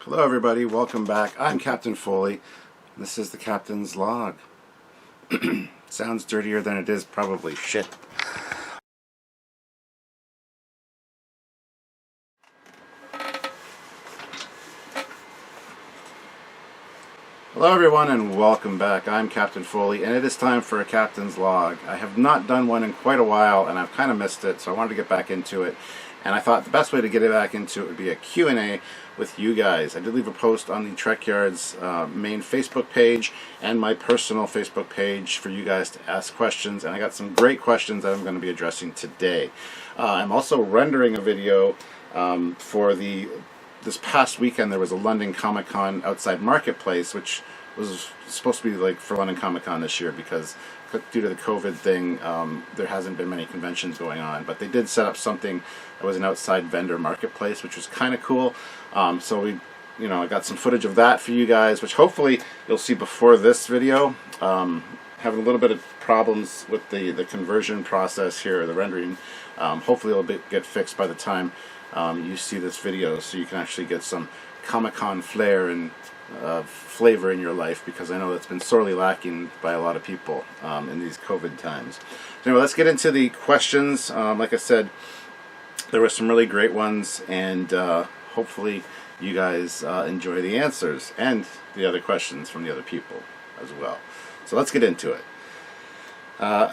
Hello everybody, welcome back. I'm Captain Foley. This is the Captain's Log. Sounds dirtier than it is, probably. Shit. Hello everyone and welcome back. I'm Captain Foley and it is time for a Captain's Log. I have not done one in quite a while and I've kind of missed it, so I wanted to get back into it. And I thought the best way to get it back into it would be a Q&A with you guys. I did leave a post on the Trekyards main Facebook page and my personal Facebook page for you guys to ask questions, and I got some great questions that I'm going to be addressing today. I'm also rendering a video for this past weekend. There was a London Comic-Con outside Marketplace, which was supposed to be like for London Comic-Con this year because due to the COVID thing, there hasn't been many conventions going on, but they did set up something that was an outside vendor marketplace, which was kind of cool. So I got some footage of that for you guys, which hopefully you'll see before this video. Having a little bit of problems with the conversion process here, the rendering. Hopefully it'll get fixed by the time you see this video, so you can actually get some Comic-Con flair and flavor in your life, because I know that's been sorely lacking by a lot of people in these COVID times. So anyway, let's get into the questions. Like I said, there were some really great ones, and hopefully you guys enjoy the answers and the other questions from the other people as well. So let's get into it.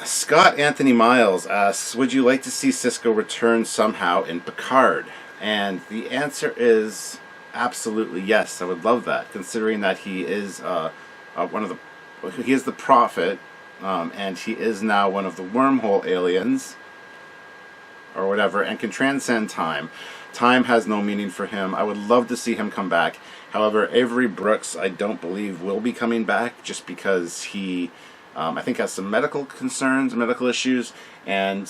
Scott Anthony Miles asks, would you like to see Cisco return somehow in Picard? And the answer is absolutely yes. I would love that, considering that he is he is the Prophet, and he is now one of the wormhole aliens or whatever, and can transcend time. Time has no meaning for him. I would love to see him come back. However, Avery Brooks, I don't believe will be coming back, just because he I think has some medical concerns, medical issues, and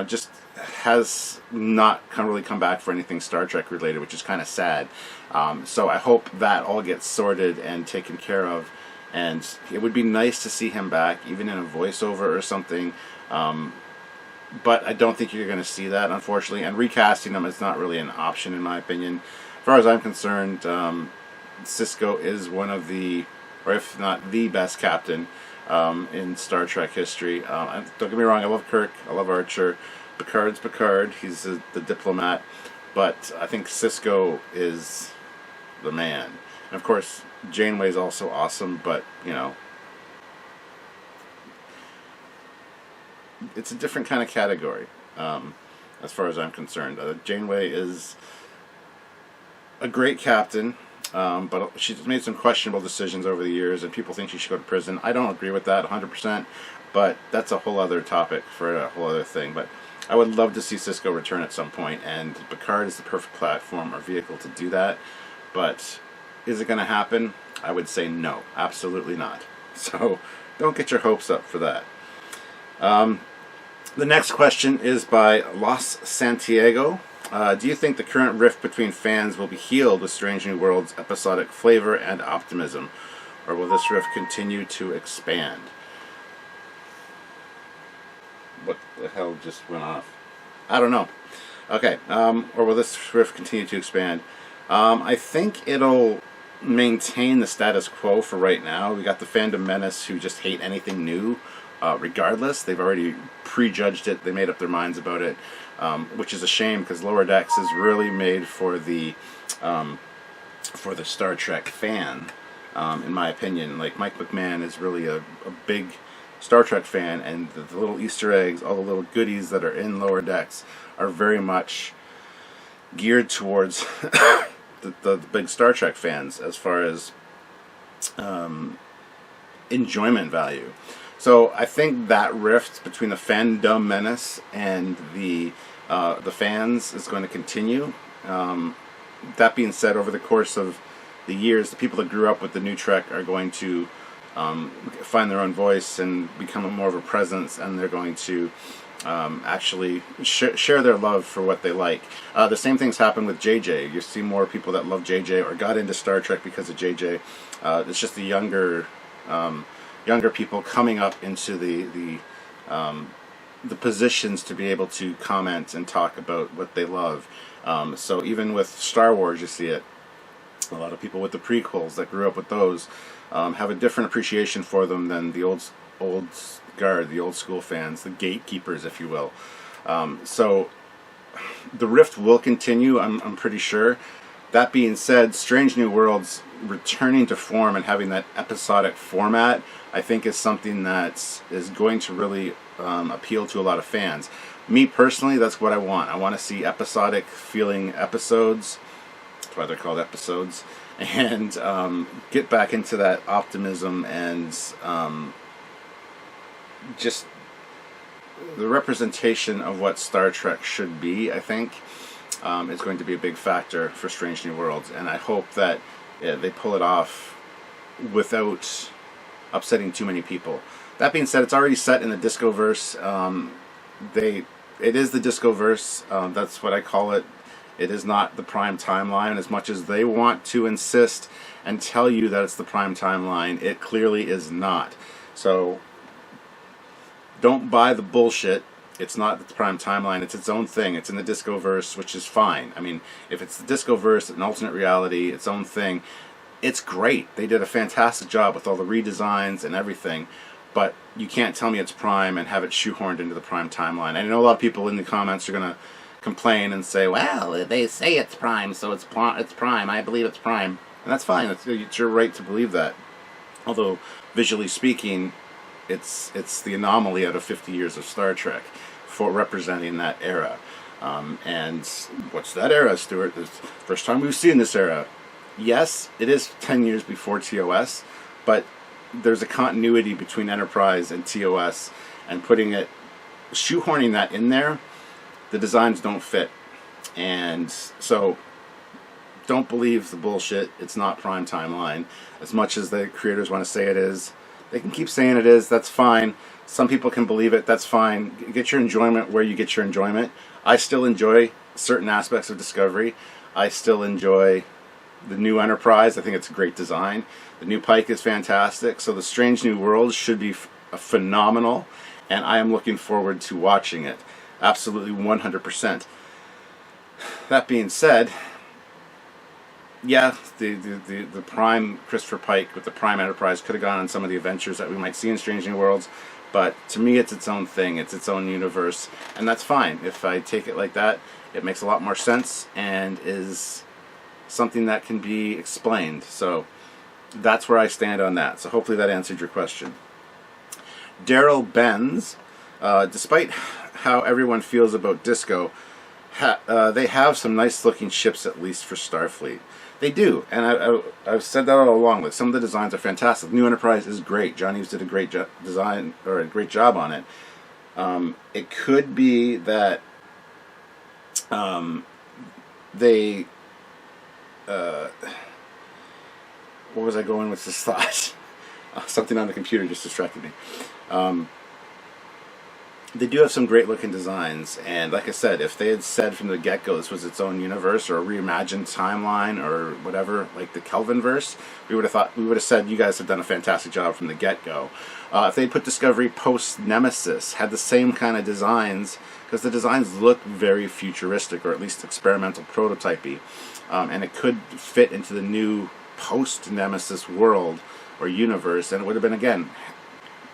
just has not really come back for anything Star Trek related, which is kind of sad. So I hope that all gets sorted and taken care of, and it would be nice to see him back, even in a voiceover or something. But I don't think you're going to see that, unfortunately, and recasting him is not really an option in my opinion. As far as I'm concerned, Cisco is one of the, or if not the best captain in Star Trek history. Don't get me wrong, I love Kirk, I love Archer. Picard's Picard, he's the diplomat, but I think Cisco is the man. And of course, Janeway's also awesome, but it's a different kind of category as far as I'm concerned. Janeway is a great captain, but she's made some questionable decisions over the years, and people think she should go to prison. I don't agree with that 100%, but that's a whole other topic for a whole other thing. But I would love to see Cisco return at some point, and Picard is the perfect platform or vehicle to do that. But is it going to happen? I would say no, absolutely not. So don't get your hopes up for that. The next question is by Los Santiago. Do you think the current rift between fans will be healed with Strange New Worlds' episodic flavor and optimism, or will this rift continue to expand? What the hell just went off? I don't know. Okay, or will this rift continue to expand? I think it'll maintain the status quo for right now. We got the fandom menace who just hate anything new. Regardless, they've already prejudged it. They made up their minds about it, which is a shame, because Lower Decks is really made for the Star Trek fan, in my opinion. Like, Mike McMahon is really a big Star Trek fan, and the little Easter eggs, all the little goodies that are in Lower Decks are very much geared towards the big Star Trek fans as far as enjoyment value. So I think that rift between the fandom menace and the fans is going to continue. That being said, over the course of the years, the people that grew up with the new Trek are going to find their own voice and become more of a presence, and they're going to actually share their love for what they like. The same things happen with JJ. You see more people that love JJ or got into Star Trek because of JJ. It's just the younger people coming up into the positions to be able to comment and talk about what they love. So even with Star Wars, you see it. A lot of people with the prequels that grew up with those have a different appreciation for them than the old guard, the old school fans, the gatekeepers, if you will. So the rift will continue, I'm pretty sure. That being said, Strange New Worlds returning to form and having that episodic format, I think, is something that is going to really appeal to a lot of fans. Me personally, that's what I want. I want to see episodic feeling episodes. That's why they're called episodes. And get back into that optimism and just the representation of what Star Trek should be, I think, is going to be a big factor for Strange New Worlds. And I hope that they pull it off without upsetting too many people. That being said, it's already set in the Discoverse. It is the Discoverse. That's what I call it. It is not the Prime Timeline. As much as they want to insist and tell you that it's the Prime Timeline, it clearly is not. So don't buy the bullshit. It's not the Prime Timeline. It's its own thing. It's in the Discoverse, which is fine. I mean, if it's the Discoverse, an alternate reality, its own thing, it's great. They did a fantastic job with all the redesigns and everything. But you can't tell me it's Prime and have it shoehorned into the Prime Timeline. I know a lot of people in the comments are going to complain and say, well, they say it's Prime, so it's Prime. I believe it's Prime. And that's fine. It's your right to believe that. Although, visually speaking, it's the anomaly out of 50 years of Star Trek for representing that era. And what's that era, Stuart? It's the first time we've seen this era. Yes, it is 10 years before TOS, but there's a continuity between Enterprise and TOS, and shoehorning that in there, the designs don't fit. And so don't believe the bullshit. It's not Prime Timeline. As much as the creators want to say it is, they can keep saying it is. That's fine. Some people can believe it. That's fine. Get your enjoyment where you get your enjoyment. I still enjoy certain aspects of Discovery. I still enjoy the new Enterprise. I think it's a great design. The new Pike is fantastic. So the Strange New Worlds should be phenomenal, and I am looking forward to watching it. Absolutely 100%. That being said, yeah, the Prime Christopher Pike with the Prime Enterprise could have gone on some of the adventures that we might see in Strange New Worlds, but to me it's its own thing, it's its own universe, and that's fine. If I take it like that, it makes a lot more sense and is something that can be explained. So that's where I stand on that. So hopefully that answered your question. Daryl Benz, despite how everyone feels about Disco, they have some nice looking ships, at least for Starfleet. They do, and I've said that all along. Like, some of the designs are fantastic. New Enterprise is great. John Hughes did a great design, or a great job on it. It could be that they where was I going with this thought? Something on the computer just distracted me. They do have some great looking designs, and like I said, if they had said from the get-go this was its own universe or a reimagined timeline or whatever, like the Kelvinverse, we would have said you guys have done a fantastic job from the get-go. If they put Discovery post Nemesis, had the same kind of designs, because the designs look very futuristic, or at least experimental prototypey, and it could fit into the new post Nemesis world or universe, and it would have been, again,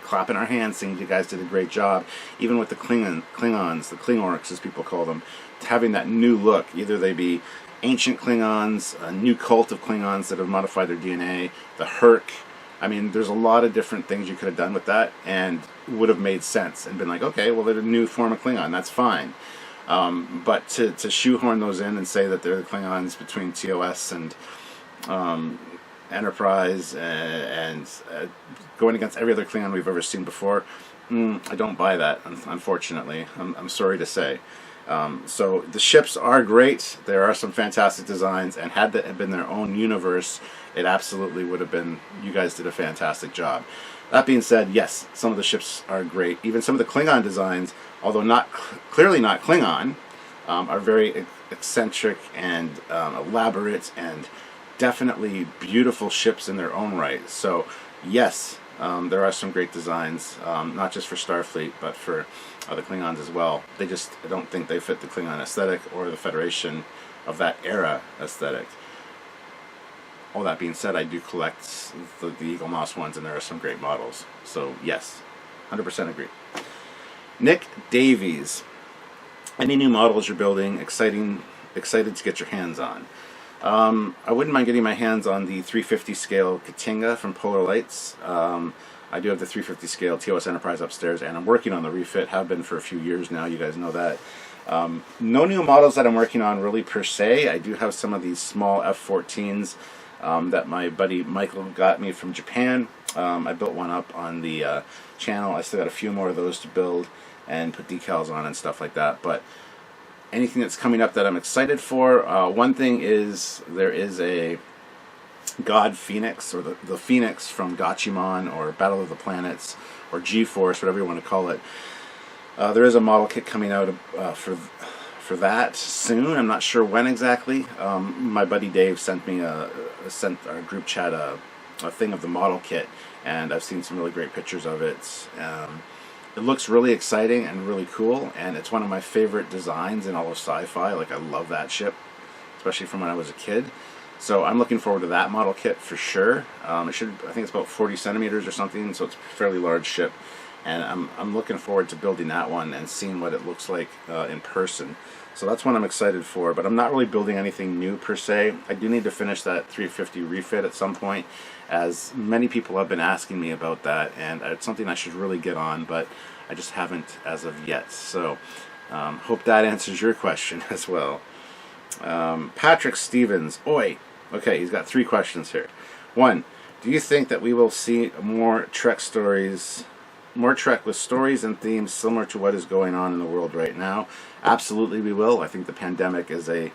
clapping our hands saying you guys did a great job. Even with the Klingons, the Klingorks as people call them, having that new look. Either they be ancient Klingons, a new cult of Klingons that have modified their DNA, the Herc. I mean, there's a lot of different things you could have done with that and would have made sense and been like, okay, well, they're a new form of Klingon, that's fine. But to shoehorn those in and say that they're the Klingons between TOS and Enterprise and going against every other Klingon we've ever seen before, I don't buy that, unfortunately. I'm sorry to say. So the ships are great. There are some fantastic designs, and had that been their own universe, it absolutely would have been, you guys did a fantastic job. That being said, yes, some of the ships are great. Even some of the Klingon designs, although clearly not Klingon, are very eccentric and elaborate and definitely beautiful ships in their own right. So yes, there are some great designs, not just for Starfleet, but for the Klingons as well. I don't think they fit the Klingon aesthetic or the Federation of that era aesthetic. all that being said, I do collect the Eagle Moss ones, and there are some great models. So yes, 100% agree. Nick Davies. Any new models you're building, excited to get your hands on? I wouldn't mind getting my hands on the 350 scale Katinga from Polar Lights. I do have the 350 scale TOS Enterprise upstairs, and I'm working on the refit, have been for a few years now, you guys know that. No new models that I'm working on really per se. I do have some of these small F-14s that my buddy Michael got me from Japan. I built one up on the channel. I still got a few more of those to build and put decals on and stuff like that. But anything that's coming up that I'm excited for, one thing is there is a God Phoenix, or the Phoenix from Gachimon, or Battle of the Planets, or G-Force, whatever you want to call it. There is a model kit coming out for that soon. I'm not sure when exactly. My buddy Dave sent me sent our group chat a thing of the model kit, and I've seen some really great pictures of it. It looks really exciting and really cool, and it's one of my favorite designs in all of sci-fi. Like, I love that ship, especially from when I was a kid. So I'm looking forward to that model kit for sure. I think it's about 40 centimeters or something, so it's a fairly large ship. And I'm looking forward to building that one and seeing what it looks like in person. So that's one I'm excited for, but I'm not really building anything new per se. I do need to finish that 350 refit at some point, as many people have been asking me about that, and it's something I should really get on, but I just haven't as of yet. So hope that answers your question as well. Patrick Stevens. Oi. Okay, he's got 3 questions here. 1, do you think that we will see more Trek stories, more Trek with stories and themes similar to what is going on in the world right now? Absolutely we will. I think the pandemic is a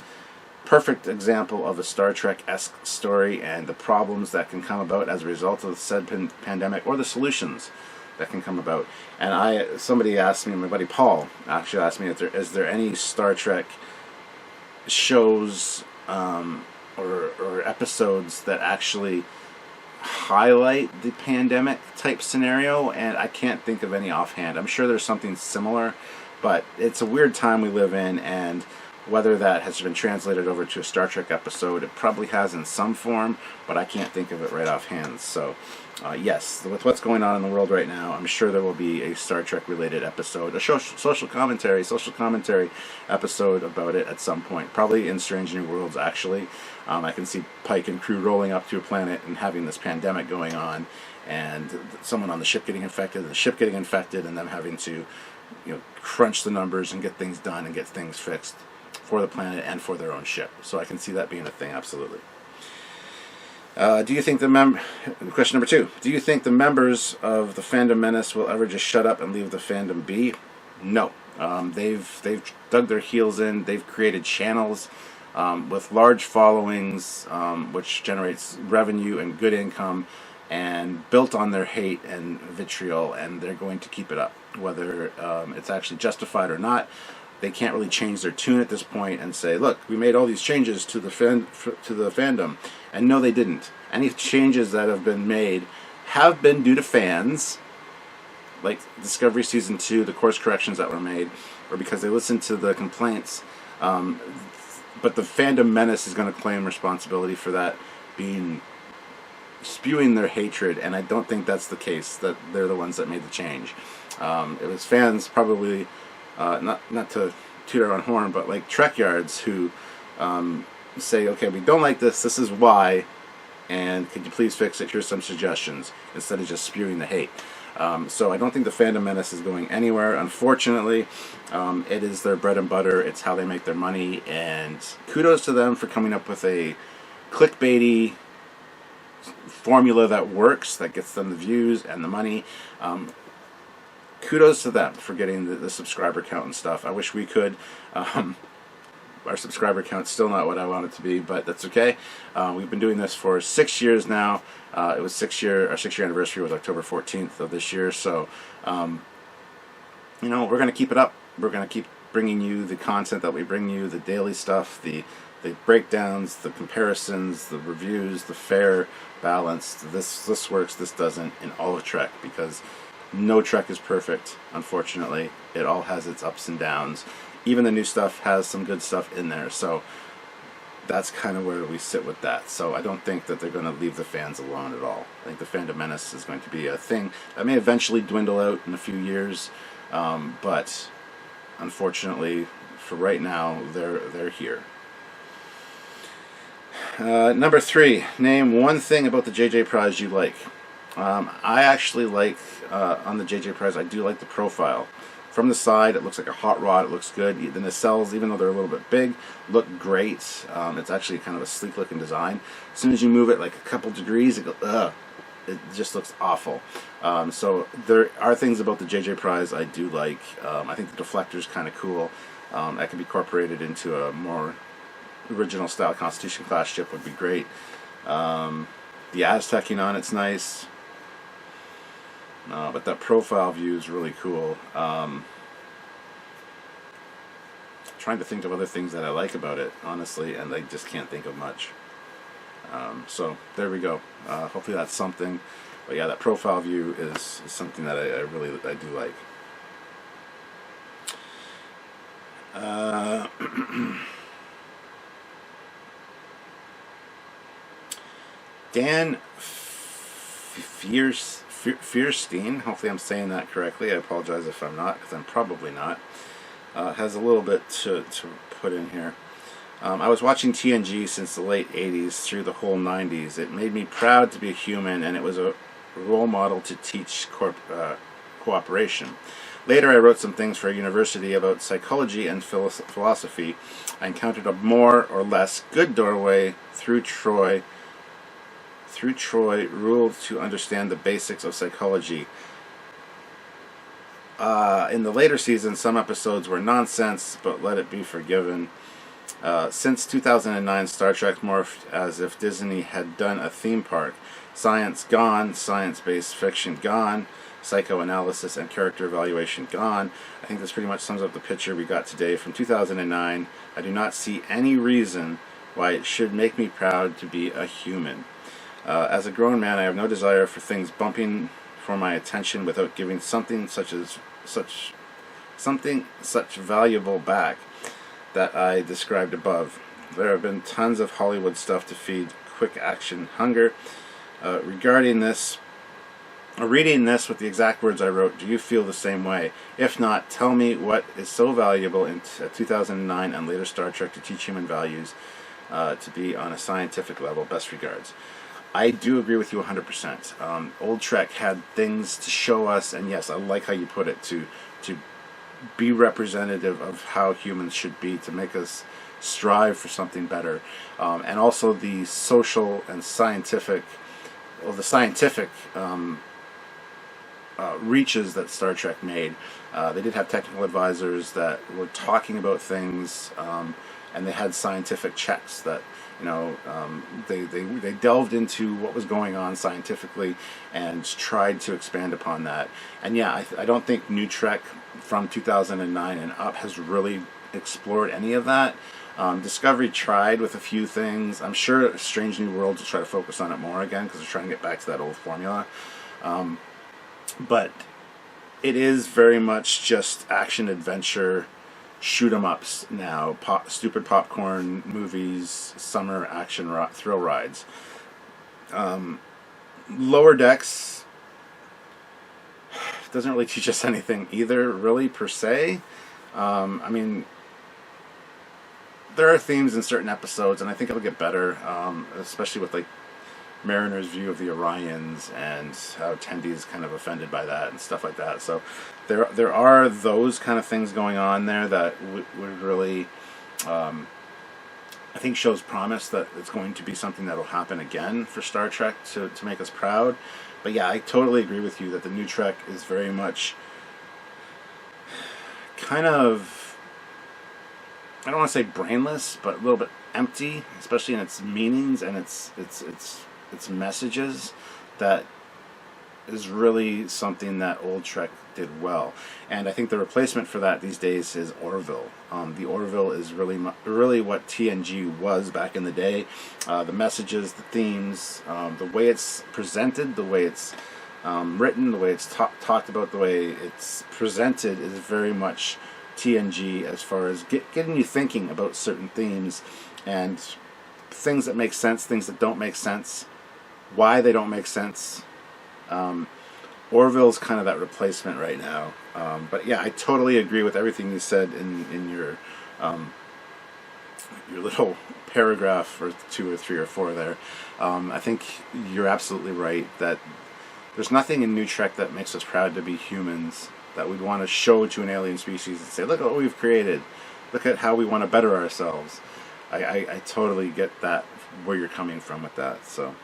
perfect example of a Star Trek-esque story, and the problems that can come about as a result of the said pandemic, or the solutions that can come about. And somebody asked me, my buddy Paul actually asked me, is there any Star Trek shows or episodes that actually highlight the pandemic type scenario, and I can't think of any offhand. I'm sure there's something similar, but it's a weird time we live in, and whether that has been translated over to a Star Trek episode, it probably has in some form, but I can't think of it right offhand. So yes, with what's going on in the world right now, I'm sure there will be a Star Trek related episode, a social commentary episode about it at some point, probably in Strange New Worlds actually. I can see Pike and crew rolling up to a planet and having this pandemic going on, and someone on the ship getting infected, and the ship getting infected, and them having to, crunch the numbers and get things done and get things fixed for the planet and for their own ship. So I can see that being a thing, absolutely. Do you think question number 2, do you think the members of the Fandom Menace will ever just shut up and leave the fandom be? No. They've dug their heels in. They've created channels with large followings, which generates revenue and good income, and built on their hate and vitriol, and they're going to keep it up, whether it's actually justified or not. They can't really change their tune at this point and say, look, we made all these changes to the fandom. And no, they didn't. Any changes that have been made have been due to fans, like Discovery Season 2, the course corrections that were made, or because they listened to the complaints. But the Fandom Menace is going to claim responsibility for that, spewing their hatred, and I don't think that's the case, that they're the ones that made the change. It was fans, probably, not to toot our own horn, but like Trekyards, who say, okay, we don't like this is why, and could you please fix it, here's some suggestions, instead of just spewing the hate. So I don't think the Fandom Menace is going anywhere, unfortunately. It is their bread and butter, it's how they make their money, and kudos to them for coming up with a clickbaity formula that works, that gets them the views and the money. Kudos to them for getting the subscriber count and stuff. I wish we could. Our subscriber count's still not what I want it to be, but that's okay. We've been doing this for 6 years now. It was our 6-year anniversary was October 14th of this year, so we're going to keep it up. We're going to keep bringing you the content that we bring you, the daily stuff, the breakdowns, the comparisons, the reviews, the fair balance. This works, this doesn't, in all of Trek, because no Trek is perfect, unfortunately. It all has its ups and downs. Even the new stuff has some good stuff in there. So that's kind of where we sit with that. So I don't think that they're going to leave the fans alone at all. I think the fandom menace is going to be a thing that may eventually dwindle out in a few years, but unfortunately, for right now, they're here. Number 3, name one thing about the JJ Prize you like. I actually like, on the JJ Prize, I do like the profile. From the side, it looks like a hot rod. It looks good. The nacelles, even though they're a little bit big, look great. It's actually kind of a sleek-looking design. As soon as you move it like a couple degrees, it goes, ugh. It just looks awful. So there are things about the JJ Prize I do like. I think the deflector's kind of cool. That can be incorporated into a more original style Constitution class ship would be great. The Aztecing on it's nice. But that profile view is really cool. Trying to think of other things that I like about it, honestly, and I just can't think of much. So there we go. Hopefully that's something. But yeah, that profile view is something that I do like. Dan Fierstein, hopefully I'm saying that correctly. I apologize if I'm not, because I'm probably not. Has a little bit to put in here. I was watching TNG since the late 80s through the whole 90s. It made me proud to be a human, and it was a role model to teach cooperation. Later I wrote some things for a university about psychology and philosophy. I encountered a more or less good doorway through Troy ruled to understand the basics of psychology. In the later seasons, some episodes were nonsense, but let it be forgiven. Since 2009, Star Trek morphed as if Disney had done a theme park. Science gone, science-based fiction gone, psychoanalysis and character evaluation gone. I think this pretty much sums up the picture we got today from 2009. I do not see any reason why it should make me proud to be a human. As a grown man, I have no desire for things bumping for my attention without giving something such valuable back that I described above. There have been tons of Hollywood stuff to feed quick action hunger. Regarding this, reading this with the exact words I wrote, do you feel the same way? If not, tell me what is so valuable in 2009 and later Star Trek to teach human values to be on a scientific level. Best regards. I do agree with you 100%. Old Trek had things to show us, and yes, I like how you put it, to be representative of how humans should be, to make us strive for something better. And also the social and scientific, reaches that Star Trek made. They did have technical advisors that were talking about things, and they had scientific checks that, they delved into what was going on scientifically and tried to expand upon that. And yeah, I don't think New Trek from 2009 and up has really explored any of that. Discovery tried with a few things. I'm sure Strange New Worlds will try to focus on it more again because they're trying to get back to that old formula. But it is very much just action adventure shoot 'em ups now, stupid popcorn movies, summer action thrill rides. Lower Decks doesn't really teach us anything either, really, per se. I mean, there are themes in certain episodes, and I think it'll get better, especially with like Mariner's view of the Orions and how Tendy's kind of offended by that and stuff like that. So there are those kind of things going on there that would really, I think, shows promise that it's going to be something that will happen again for Star Trek to make us proud. But yeah, I totally agree with you that the new Trek is very much kind of, I don't want to say brainless, but a little bit empty, especially in its meanings and its messages. That is really something that old Trek did well. And I think the replacement for that these days is Orville. The Orville is really what TNG was back in the day. The messages, the themes, the way it's presented, the way it's written, the way it's talked about, the way it's presented is very much TNG as far as getting you thinking about certain themes and things that make sense, things that don't make sense, why they don't make sense. Orville's kind of that replacement right now. But yeah, I totally agree with everything you said in your little paragraph, or 2 or 3 or 4 there. I think you're absolutely right that there's nothing in New Trek that makes us proud to be humans, that we'd want to show to an alien species and say, look at what we've created, look at how we want to better ourselves. I totally get that, where you're coming from with that. So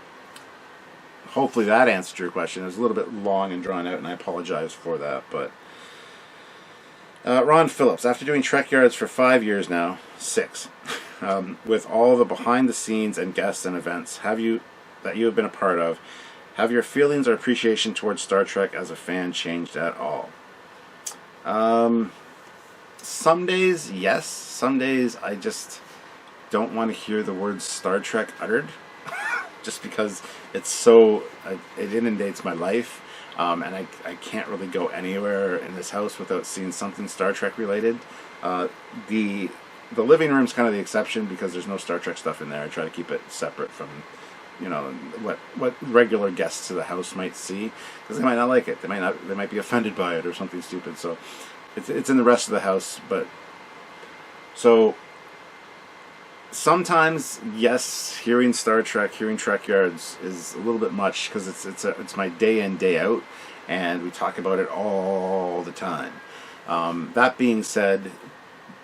hopefully that answered your question. It was a little bit long and drawn out, and I apologize for that. But Ron Phillips, after doing Trekyards for 5 years now, 6, with all the behind the scenes and guests and events that you have been a part of, have your feelings or appreciation towards Star Trek as a fan changed at all? Some days, yes. Some days I just don't want to hear the word Star Trek uttered, just because it's so, it inundates my life, and I can't really go anywhere in this house without seeing something Star Trek related. The living room's kind of the exception, because there's no Star Trek stuff in there. I try to keep it separate from, what regular guests to the house might see, because they might not like it. They might be offended by it or something stupid. So it's in the rest of the house. But so sometimes, yes, hearing Star Trek, hearing Trekyards is a little bit much, because it's my day in, day out, and we talk about it all the time. That being said,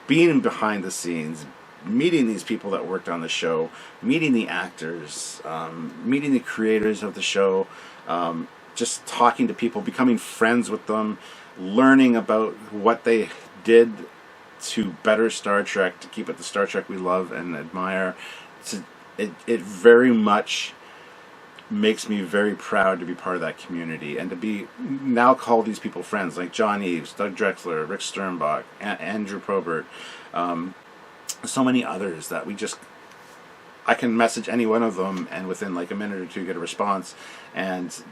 being behind the scenes, meeting these people that worked on the show, meeting the actors, meeting the creators of the show, just talking to people, becoming friends with them, learning about what they did to better Star Trek, to keep it the Star Trek we love and admire. It very much makes me very proud to be part of that community, and to be now call these people friends, like John Eves, Doug Drexler, Rick Sternbach, Andrew Probert, so many others that I can message any one of them, and within like a minute or two get a response, and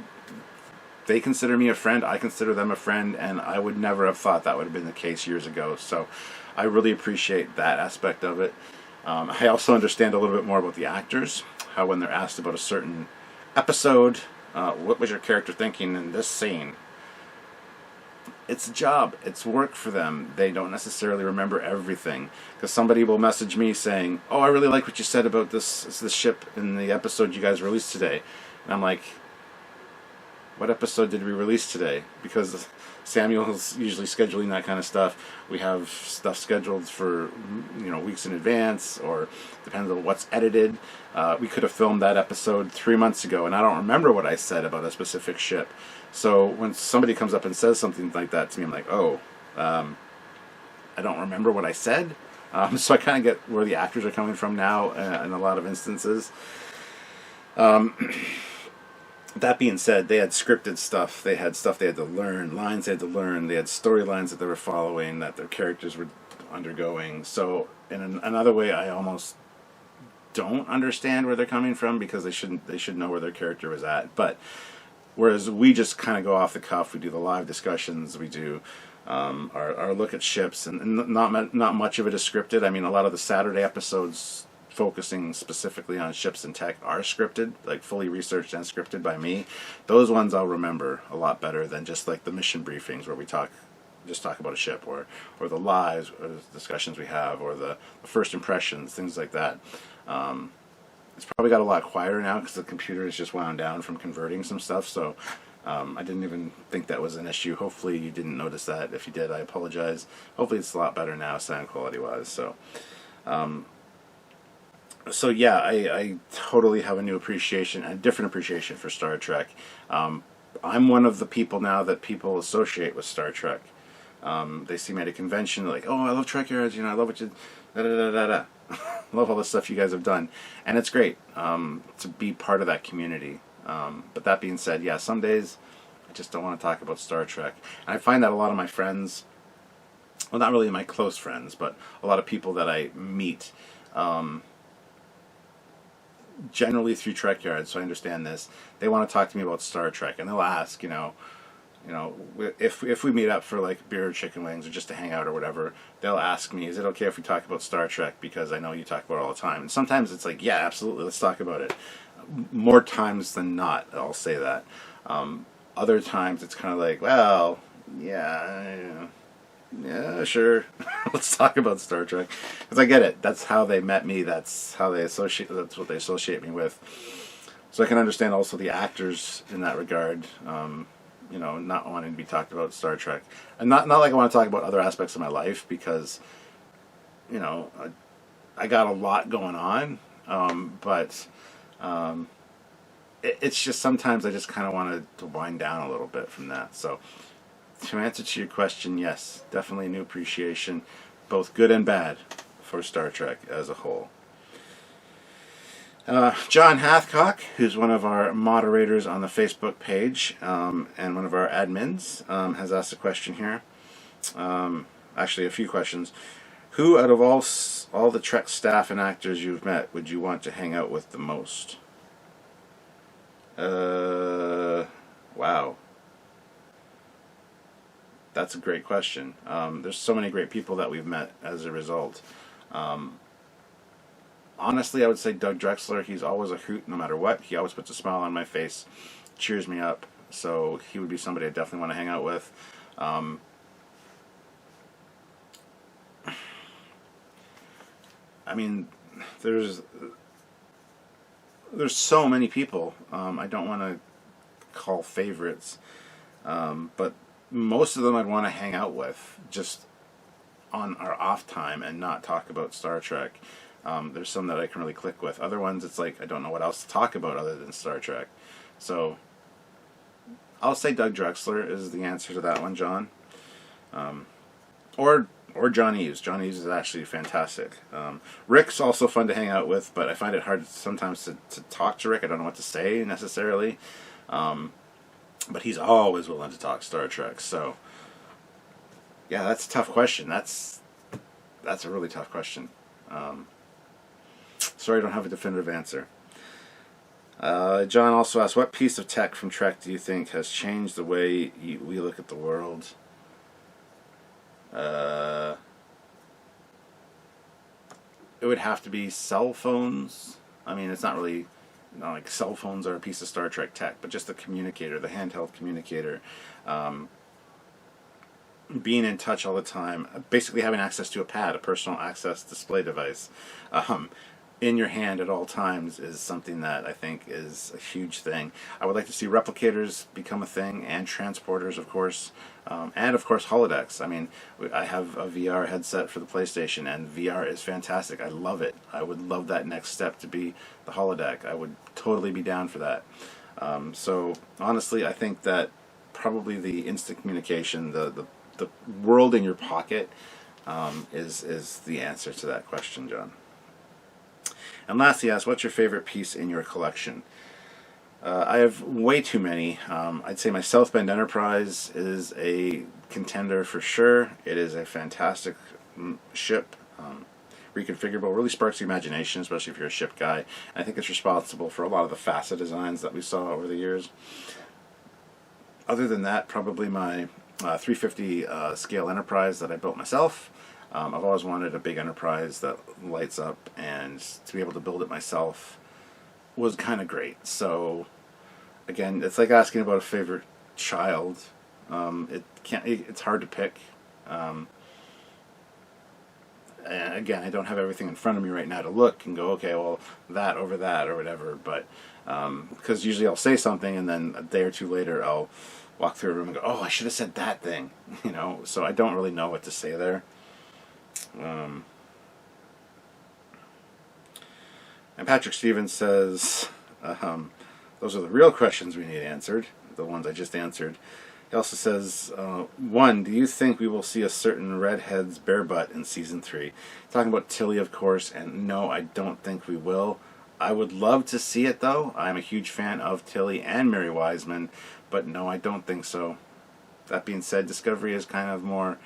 they consider me a friend, I consider them a friend, and I would never have thought that would have been the case years ago. So I really appreciate that aspect of it. I also understand a little bit more about the actors, how when they're asked about a certain episode, what was your character thinking in this scene? It's a job, it's work for them. They don't necessarily remember everything, because somebody will message me saying, oh, I really like what you said about this ship in the episode you guys released today. And I'm like, what episode did we release today? Because Samuel's usually scheduling that kind of stuff. We have stuff scheduled for weeks in advance, or depends on what's edited. We could have filmed that episode 3 months ago, and I don't remember what I said about a specific ship. So when somebody comes up and says something like that to me, I'm like, oh, I don't remember what I said. So I kind of get where the actors are coming from now, in a lot of instances. That being said, they had scripted stuff. They had stuff they had to learn, lines they had to learn. They had storylines that they were following, that their characters were undergoing. So in another way, I almost don't understand where they're coming from, because they should know where their character was at. But whereas we just kind of go off the cuff, we do the live discussions, we do our look at ships, and not much of it is scripted. I mean, a lot of the Saturday episodes focusing specifically on ships and tech are scripted, like fully researched and scripted by me. Those ones I'll remember a lot better than just like the mission briefings where we talk about a ship, or the lives, or the discussions we have, or the first impressions, things like that. It's probably got a lot quieter now, because the computer is just wound down from converting some stuff, so I didn't even think that was an issue. Hopefully you didn't notice that. If you did, I apologize. Hopefully it's a lot better now, sound quality wise. So yeah, I totally have a new appreciation, a different appreciation for Star Trek. I'm one of the people now that people associate with Star Trek. They see me at a convention, they're like, oh, I love Trekyards, I love what you, da-da-da-da-da. Love all the stuff you guys have done. And it's great to be part of that community. But that being said, yeah, some days I just don't want to talk about Star Trek. And I find that a lot of my friends, well, not really my close friends, but a lot of people that I meet, generally through Trekyards, so I understand this, they want to talk to me about Star Trek, and they'll ask, you know, if we meet up for like beer or chicken wings or just to hang out or whatever, they'll ask me, is it okay if we talk about Star Trek, because I know you talk about it all the time. And sometimes it's like, yeah, absolutely, let's talk about it. More times than not, I'll say that. Other times it's kind of like, well, yeah, sure, let's talk about Star Trek, because I get it. That's how they met me. That's how they associate. That's what they associate me with. So I can understand also the actors in that regard. You know, not wanting to be talked about Star Trek, and not like I want to talk about other aspects of my life, because, you know, I got a lot going on, but it's just sometimes I just kind of wanted to wind down a little bit from that. So to answer to your question, yes, definitely a new appreciation, both good and bad, for Star Trek as a whole. John Hathcock, who's one of our moderators on the Facebook page, and one of our admins, has asked a question here. Actually, a few questions. Who out of all the Trek staff and actors you've met would you want to hang out with the most? Wow. That's a great question. There's so many great people that we've met as a result. Honestly, I would say Doug Drexler. He's always a hoot no matter what. He always puts a smile on my face, cheers me up. So he would be somebody I definitely want to hang out with. I mean, there's so many people. I don't want to call favorites, but most of them I'd want to hang out with just on our off time and not talk about Star Trek. There's some that I can really click with. Other ones, it's like I don't know what else to talk about other than Star Trek. So I'll say Doug Drexler is the answer to that one, John. Or John Eves. John Eves is actually fantastic. Rick's also fun to hang out with, but I find it hard sometimes to talk to Rick. I don't know what to say necessarily. But he's always willing to talk Star Trek. So yeah, that's a tough question. That's a really tough question. Sorry I don't have a definitive answer. John also asked, what piece of tech from Trek do you think has changed the way we look at the world? It would have to be cell phones. I mean, it's not really, not like cell phones are a piece of Star Trek tech, but just the communicator, the handheld communicator. Being in touch all the time, basically having access to a pad, a personal access display device, in your hand at all times is something that I think is a huge thing. I would like to see replicators become a thing, and transporters, of course, and of course holodecks. I mean, I have a VR headset for the PlayStation, and VR is fantastic. I love it. I would love that next step to be the holodeck. I would totally be down for that. So honestly, I think that probably the instant communication, the world in your pocket, is the answer to that question, John. And lastly, asked, what's your favorite piece in your collection? I have way too many. I'd say my South Bend Enterprise is a contender for sure. It is a fantastic ship, reconfigurable, really sparks the imagination, especially if you're a ship guy. I think it's responsible for a lot of the facet designs that we saw over the years. Other than that, probably my 350 scale Enterprise that I built myself. I've always wanted a big Enterprise that lights up, and to be able to build it myself was kind of great. So again, it's like asking about a favorite child. It's hard to pick. And again, I don't have everything in front of me right now to look and go, okay, well, that over that or whatever. But because usually I'll say something, and then a day or two later I'll walk through a room and go, oh, I should have said that thing, you know. So I don't really know what to say there. And Patrick Stevens says, those are the real questions we need answered, the ones I just answered. He also says, one, do you think we will see a certain redhead's bare butt in season 3? Talking about Tilly, of course, and no, I don't think we will. I would love to see it, though. I'm a huge fan of Tilly and Mary Wiseman, but no, I don't think so. That being said, Discovery is kind of more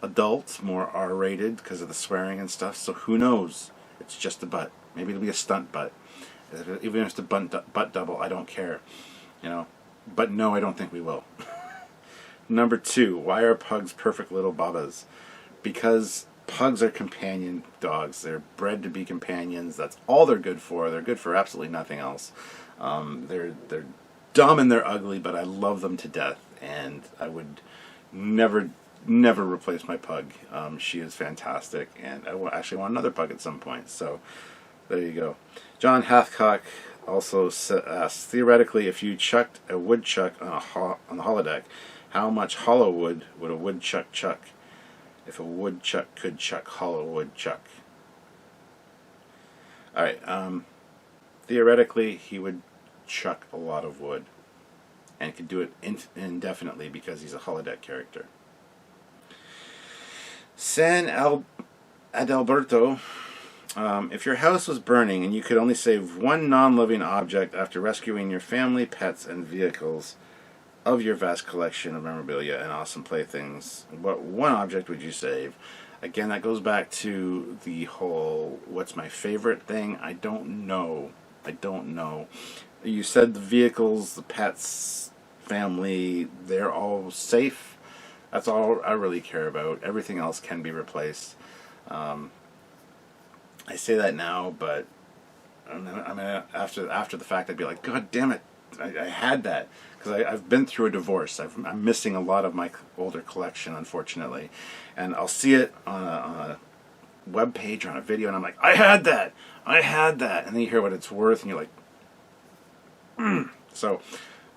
adult, more R-rated because of the swearing and stuff, so who knows? It's just a butt. Maybe it'll be a stunt butt. Even if it's a butt double, I don't care. You know. But no, I don't think we will. Number 2, why are pugs perfect little babas? Because pugs are companion dogs. They're bred to be companions. That's all they're good for. They're good for absolutely nothing else. They're dumb and they're ugly, but I love them to death, and I would never replace my pug. She is fantastic, and I actually want another pug at some point. So there you go. John Hathcock also asks, theoretically, if you chucked a woodchuck on the holodeck, how much hollow wood would a woodchuck chuck? If a woodchuck could chuck hollow woodchuck. Alright, theoretically, he would chuck a lot of wood. And could do it indefinitely because he's a holodeck character. San Adalberto, if your house was burning and you could only save one non-living object after rescuing your family, pets, and vehicles of your vast collection of memorabilia and awesome playthings, what one object would you save? Again, that goes back to the whole what's my favorite thing. I don't know. You said the vehicles, the pets, family, they're all safe. That's all I really care about. Everything else can be replaced. I say that now, but I mean, after the fact, I'd be like, God damn it, I had that. Because I've been through a divorce. I'm missing a lot of my older collection, unfortunately. And I'll see it on a web page or on a video, and I'm like, I had that. And then you hear what it's worth, and you're like, So,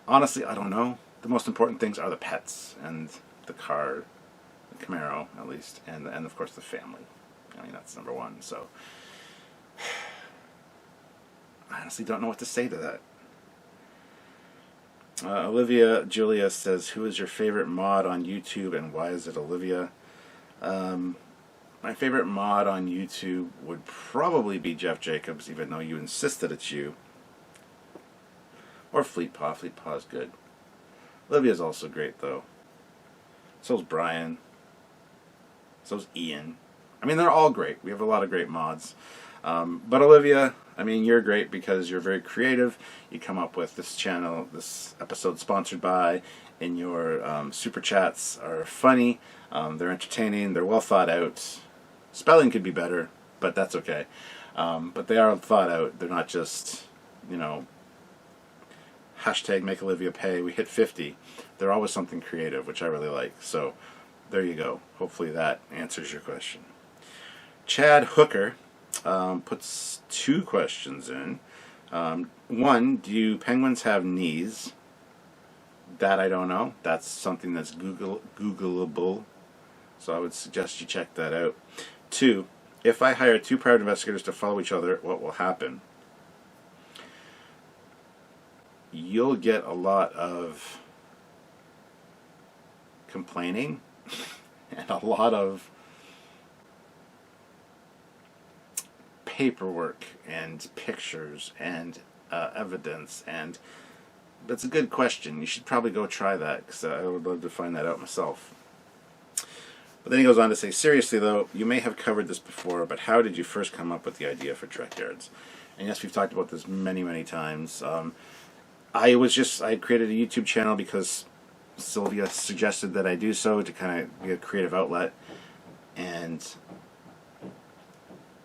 honestly, I don't know. The most important things are the pets and the car, the Camaro, at least, and of course the family. I mean, that's number one. So, I honestly don't know what to say to that. Olivia Julia says, who is your favorite mod on YouTube and why is it Olivia? My favorite mod on YouTube would probably be Jeff Jacobs, even though you insist that it's you. Or Fleetpaw. Fleetpaw's good. Olivia's also great, though. So's Brian. So's Ian. I mean, they're all great. We have a lot of great mods. But Olivia, I mean, you're great because you're very creative. You come up with this channel, this episode sponsored by, and your super chats are funny. They're entertaining. They're well thought out. Spelling could be better, but that's okay. But they are thought out. They're not just, hashtag make Olivia pay. We hit 50. They're always something creative, which I really like. So there you go. Hopefully that answers your question. Chad Hooker puts 2 questions in. One, do penguins have knees? That I don't know. That's something that's Googleable. So I would suggest you check that out. 2, if I hire 2 private investigators to follow each other, what will happen? You'll get a lot of complaining and a lot of paperwork and pictures and evidence, and that's a good question. You should probably go try that because I would love to find that out myself. But then he goes on to say, seriously though, you may have covered this before, but how did you first come up with the idea for Trekyards? And yes, we've talked about this many times. I created a YouTube channel because Sylvia suggested that I do so to kind of be a creative outlet, and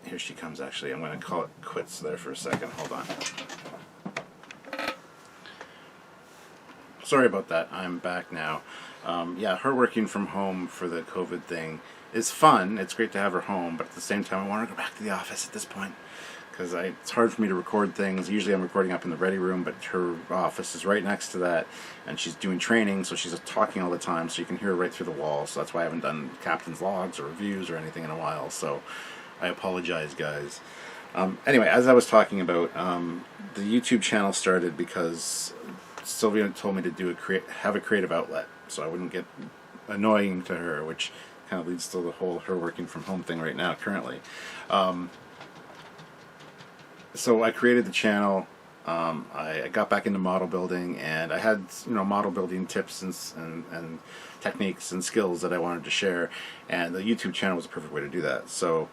here she comes, actually. I'm going to call it quits there for a second. Hold on. Sorry about that. I'm back now. Yeah, her working from home for the COVID thing is fun. It's great to have her home, but at the same time, I want to go back to the office at this point because it's hard for me to record things. Usually I'm recording up in the ready room, but her office is right next to that, and she's doing training, so she's talking all the time, so you can hear her right through the wall. So that's why I haven't done Captain's Logs or reviews or anything in a while, so I apologize, guys. Anyway, as I was talking about, the YouTube channel started because Sylvia told me to have a creative outlet, so I wouldn't get annoying to her, which kind of leads to the whole her working from home thing right now, currently. So I created the channel. I got back into model building, and I had model building tips and techniques and skills that I wanted to share, and the YouTube channel was a perfect way to do that. So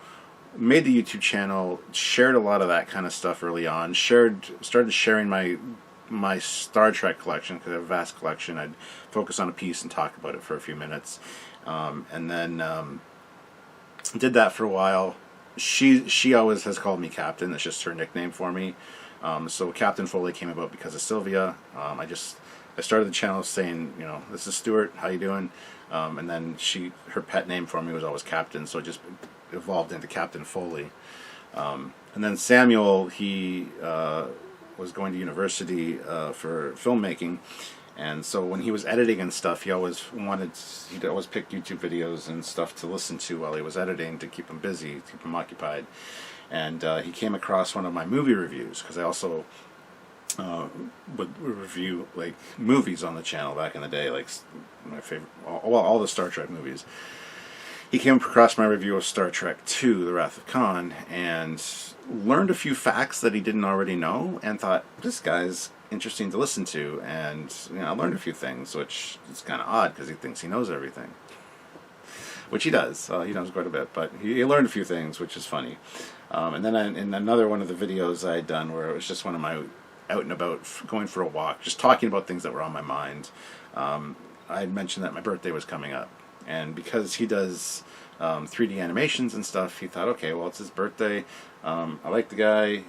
made the YouTube channel, shared a lot of that kind of stuff early on, started sharing my my Star Trek collection, because I have a vast collection. I'd focus on a piece and talk about it for a few minutes, and then did that for a while. She always has called me Captain. That's just her nickname for me. So Captain Foley came about because of Sylvia. I started the channel saying, this is Stuart, how you doing? And then her pet name for me was always Captain, so it just evolved into Captain Foley. And then Samuel, he was going to university for filmmaking, and so when he was editing and stuff, he'd always pick YouTube videos and stuff to listen to while he was editing to keep him busy, keep him occupied. And he came across one of my movie reviews, because I also would review like movies on the channel back in the day, like my favorite, all the Star Trek movies. He came across my review of Star Trek II, The Wrath of Khan, and learned a few facts that he didn't already know, and thought, this guy's interesting to listen to. And I learned a few things, which is kind of odd because he thinks he knows everything, which he does. He knows quite a bit, but he learned a few things, which is funny. And then in another one of the videos I had done, where it was just one of my out and about, going for a walk, just talking about things that were on my mind, I had mentioned that my birthday was coming up. And because he does 3D animations and stuff, he thought, okay, well, it's his birthday. I like the guy.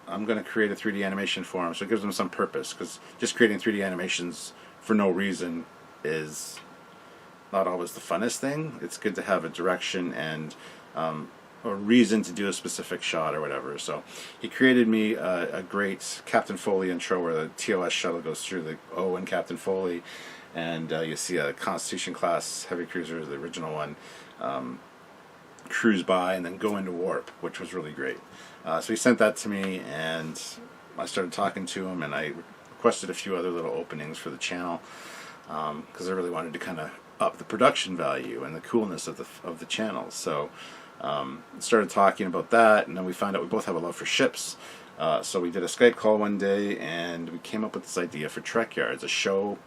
I'm going to create a 3D animation for him. So it gives him some purpose, because just creating 3D animations for no reason is not always the funnest thing. It's good to have a direction and a reason to do a specific shot or whatever. So he created me a great Captain Foley intro, where the TOS shuttle goes through the O in Captain Foley, and you see a Constitution class heavy cruiser, the original one, cruise by and then go into warp, which was really great. So he sent that to me, and I started talking to him, and I requested a few other little openings for the channel, because I really wanted to kind of up the production value and the coolness of the channel. So started talking about that, and then we found out we both have a love for ships. So we did a Skype call one day, and we came up with this idea for Trekyards, a show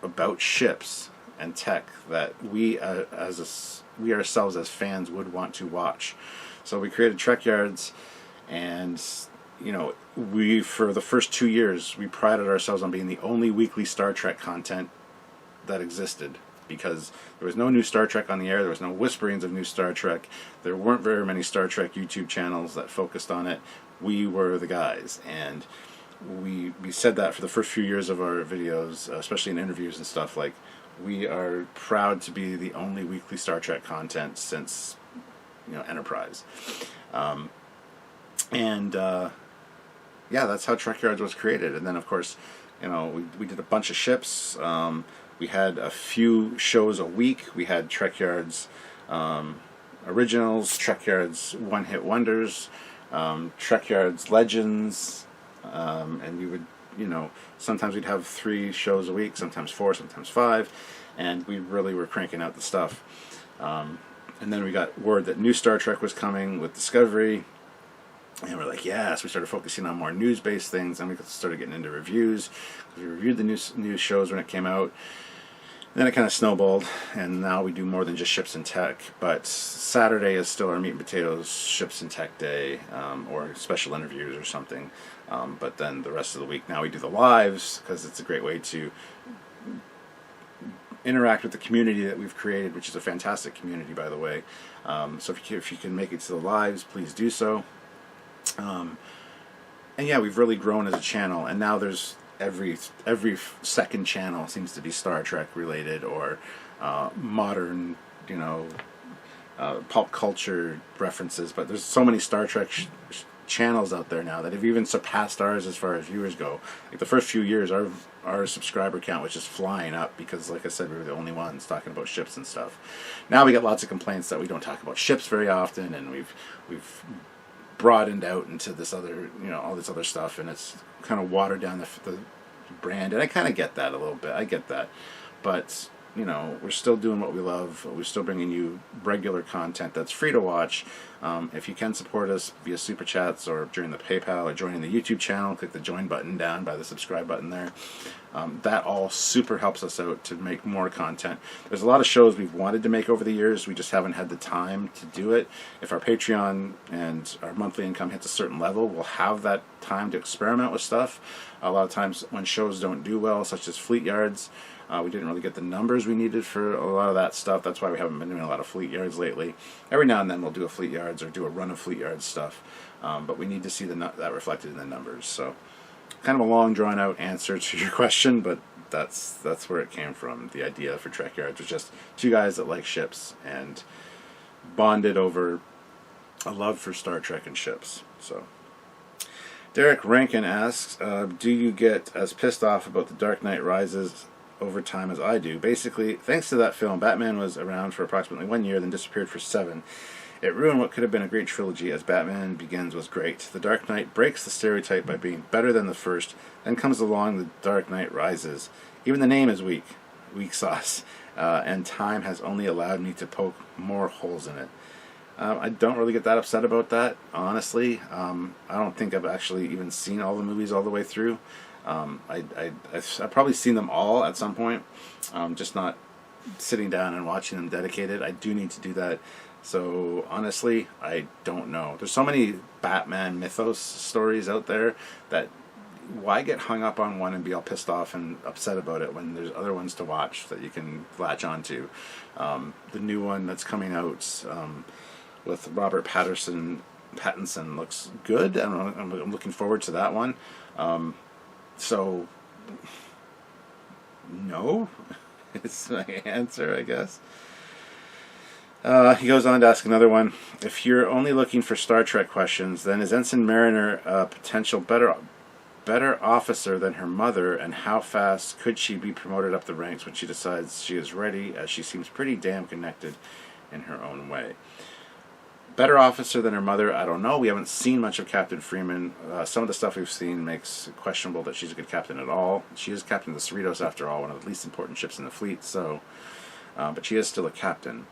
about ships and tech that we ourselves as fans would want to watch. So we created Trekyards, and we, for the first 2 years, we prided ourselves on being the only weekly Star Trek content that existed, because there was no new Star Trek on the air, there was no whisperings of new Star Trek, there weren't very many Star Trek YouTube channels that focused on it. We were the guys, and we said that for the first few years of our videos, especially in interviews and stuff, like, we are proud to be the only weekly Star Trek content since Enterprise. Yeah, that's how Trekyards was created. And then, of course, we did a bunch of ships. We had a few shows a week. We had Trekyards Originals, Trekyards One Hit Wonders, Trekyards Legends, and we would, sometimes we'd have 3 shows a week, sometimes 4, sometimes 5, and we really were cranking out the stuff. And then we got word that new Star Trek was coming with Discovery, and we're like, yes. We started focusing on more news-based things, and we started getting into reviews. We reviewed the news shows when it came out. Then it kind of snowballed, and now we do more than just ships and tech. But Saturday is still our meat and potatoes ships and tech day, or special interviews or something. But then the rest of the week, now we do the lives, because it's a great way to interact with the community that we've created, which is a fantastic community, by the way. So if you can make it to the lives, please do so. And yeah, we've really grown as a channel, and now there's every second channel seems to be Star Trek related, or modern, pop culture references. But there's so many Star Trek channels out there now that have even surpassed ours as far as viewers go. Like the first few years, our subscriber count was just flying up, because, like I said, we were the only ones talking about ships and stuff. Now we get lots of complaints that we don't talk about ships very often, and we've broadened out into this other, all this other stuff, and it's kind of watered down the brand. And I kind of get that a little bit. I get that, but we're still doing what we love. We're still bringing you regular content that's free to watch. If you can support us via Super Chats or during the PayPal or joining the YouTube channel, click the join button down by the subscribe button there. That all super helps us out to make more content. There's a lot of shows we've wanted to make over the years. We just haven't had the time to do it. If our Patreon and our monthly income hits a certain level, we'll have that time to experiment with stuff. A lot of times when shows don't do well, such as Fleet Yards, we didn't really get the numbers we needed for a lot of that stuff. That's why we haven't been doing a lot of Fleet Yards lately. Every now and then we'll do a Fleet Yards or do a run of Fleet Yards stuff. But we need to see that reflected in the numbers. So kind of a long, drawn-out answer to your question, but that's where it came from. The idea for Trekyards was just two guys that like ships and bonded over a love for Star Trek and ships. So Derek Rankin asks, do you get as pissed off about The Dark Knight Rises over time as I do? Basically, thanks to that film, Batman was around for approximately 1 year, then disappeared for 7. It ruined what could have been a great trilogy, as Batman Begins was great. The Dark Knight breaks the stereotype by being better than the first, then comes along The Dark Knight Rises. Even the name is weak sauce, and time has only allowed me to poke more holes in it. I don't really get that upset about that, honestly. I don't think I've actually even seen all the movies all the way through. I've probably seen them all at some point, just not sitting down and watching them dedicated. I do need to do that. So honestly, I don't know. There's so many Batman mythos stories out there that why get hung up on one and be all pissed off and upset about it when there's other ones to watch that you can latch onto. The new one that's coming out with Robert Pattinson looks good. I'm looking forward to that one. So no, it's my answer, I guess. He goes on to ask another one. If you're only looking for Star Trek questions, then is Ensign Mariner a potential better officer than her mother, and how fast could she be promoted up the ranks when she decides she is ready, as she seems pretty damn connected in her own way? Better officer than her mother, I don't know. We haven't seen much of Captain Freeman. Some of the stuff we've seen makes it questionable that she's a good captain at all. She is captain of the Cerritos, after all, one of the least important ships in the fleet, so but she is still a captain.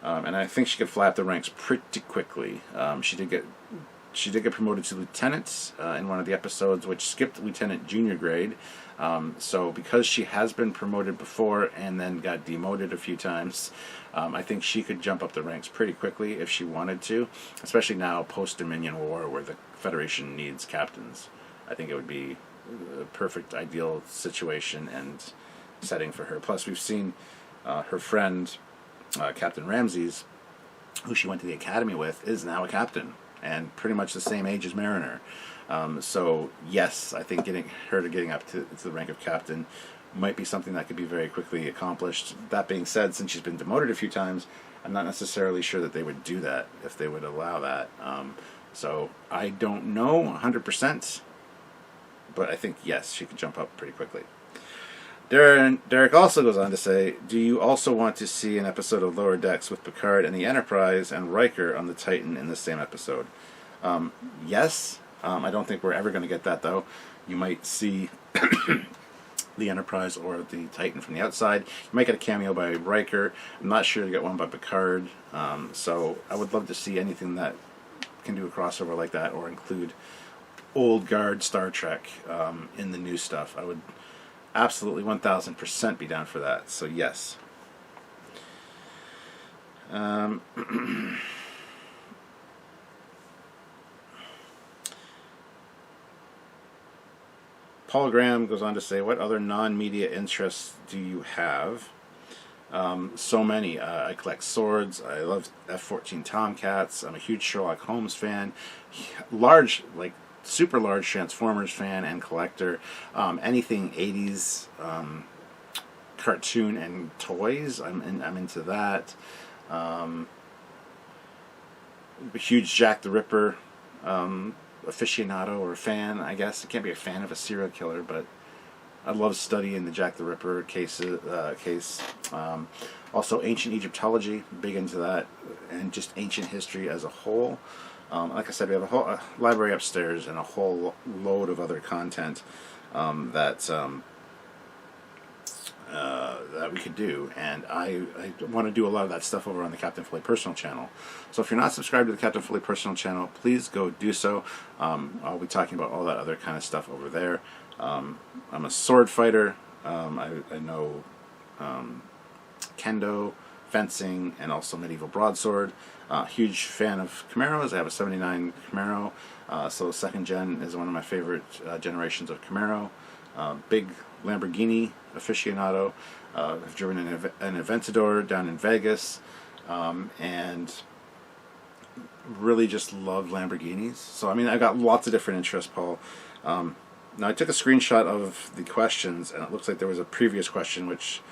And I think she could fly up the ranks pretty quickly. She did get promoted to lieutenant in one of the episodes, which skipped lieutenant junior grade. So because she has been promoted before and then got demoted a few times, I think she could jump up the ranks pretty quickly if she wanted to, especially now post-Dominion War where the Federation needs captains. I think it would be a perfect, ideal situation and setting for her. Plus, we've seen her friend, Captain Ramses, who she went to the academy with, is now a captain and pretty much the same age as Mariner. So yes, I think getting up to the rank of captain might be something that could be very quickly accomplished. That being said, since she's been demoted a few times, I'm not necessarily sure that they would do that, if they would allow that. So I don't know 100%, but I think yes, she could jump up pretty quickly. Derek also goes on to say, do you also want to see an episode of Lower Decks with Picard and the Enterprise and Riker on the Titan in the same episode? Yes. I don't think we're ever going to get that, though. You might see the Enterprise or the Titan from the outside. You might get a cameo by Riker. I'm not sure you get one by Picard. So I would love to see anything that can do a crossover like that or include old guard Star Trek in the new stuff. I would absolutely 1000% be down for that. So yes. Paul Graham goes on to say, what other non-media interests do you have? So many. I collect swords. I love F-14 Tomcats. I'm a huge Sherlock Holmes fan. Super large Transformers fan and collector. Anything 80s cartoon and toys, I'm into that. A huge Jack the Ripper aficionado or fan, I guess. I can't be a fan of a serial killer, but I love studying the Jack the Ripper case. Also ancient Egyptology, big into that, and just ancient history as a whole. Like I said, we have a whole library upstairs and a whole load of other content that we could do, and I want to do a lot of that stuff over on the Captain Foley personal channel. So if you're not subscribed to the Captain Foley personal channel, please go do so. I'll be talking about all that other kind of stuff over there. I'm a sword fighter. I know kendo, fencing, and also medieval broadsword. Huge fan of Camaros. I have a 79 Camaro, so second gen is one of my favorite generations of Camaro. Big Lamborghini aficionado. I've driven an Aventador down in Vegas, and really just love Lamborghinis. So I mean, I got lots of different interests, Paul. Now I took a screenshot of the questions, and it looks like there was a previous question which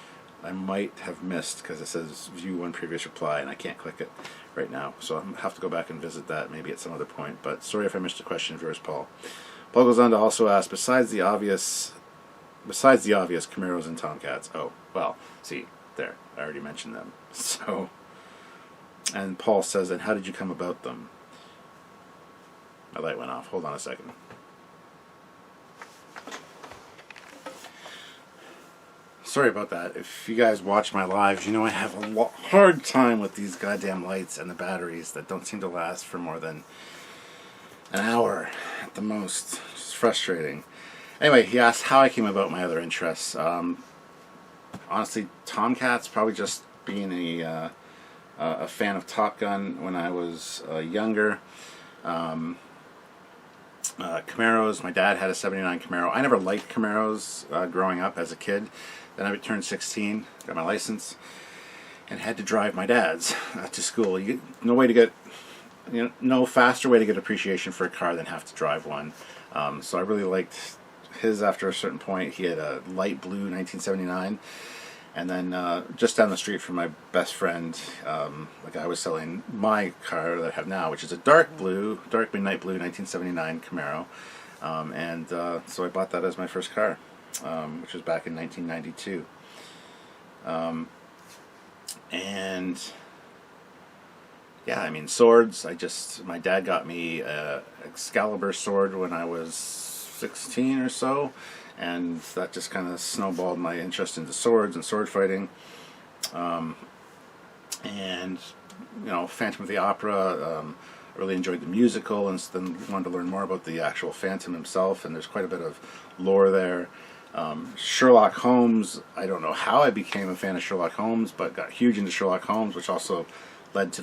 I might have missed because it says view one previous reply, and I can't click it right now. So I'll have to go back and visit that maybe at some other point. But sorry if I missed a question of yours, Paul. Paul goes on to also ask, besides the obvious Camaros and Tomcats. Oh, well, see, there, I already mentioned them. So, and Paul says, and how did you come about them? My light went off. Hold on a second. Sorry about that. If you guys watch my lives, you know I have a hard time with these goddamn lights and the batteries that don't seem to last for more than an hour at the most. It's frustrating. Anyway, he asked how I came about my other interests. Honestly, Tomcats, probably just being a fan of Top Gun when I was younger. Camaros, my dad had a 79 Camaro. I never liked Camaros growing up as a kid. Then I turned 16, got my license, and had to drive my dad's to school. No way to get, no faster way to get appreciation for a car than have to drive one. So I really liked his after a certain point. He had a light blue 1979, and then just down the street from my best friend, the guy was selling my car that I have now, which is a dark midnight blue 1979 Camaro, and so I bought that as my first car. Which was back in 1992. And yeah, I mean, swords. My dad got me a Excalibur sword when I was 16 or so, and that just kind of snowballed my interest into swords and sword fighting. And Phantom of the Opera. I really enjoyed the musical, and then wanted to learn more about the actual Phantom himself. And there's quite a bit of lore there. Sherlock Holmes, I don't know how I became a fan of Sherlock Holmes, but got huge into Sherlock Holmes, which also led to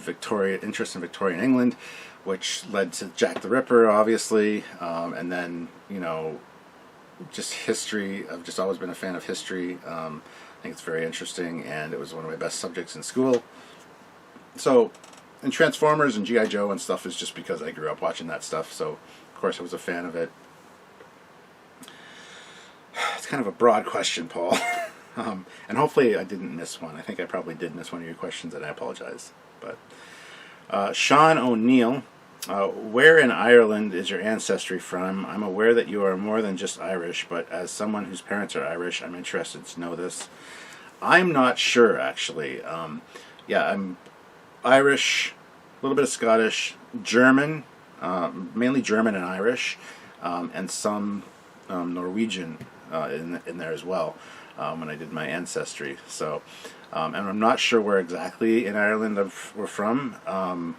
interest in Victorian England, which led to Jack the Ripper, obviously, and then, just history. I've just always been a fan of history. I think it's very interesting, and it was one of my best subjects in school. So, and Transformers and G.I. Joe and stuff is just because I grew up watching that stuff, so of course I was a fan of it. It's kind of a broad question, Paul. And hopefully I didn't miss one. I think I probably did miss one of your questions, and I apologize. But Sean O'Neill, where in Ireland is your ancestry from? I'm aware that you are more than just Irish, but as someone whose parents are Irish, I'm interested to know this. I'm not sure, actually. I'm Irish, a little bit of Scottish, German, mainly German and Irish, and some Norwegian in there as well when I did my ancestry. So, and I'm not sure where exactly in Ireland we're from.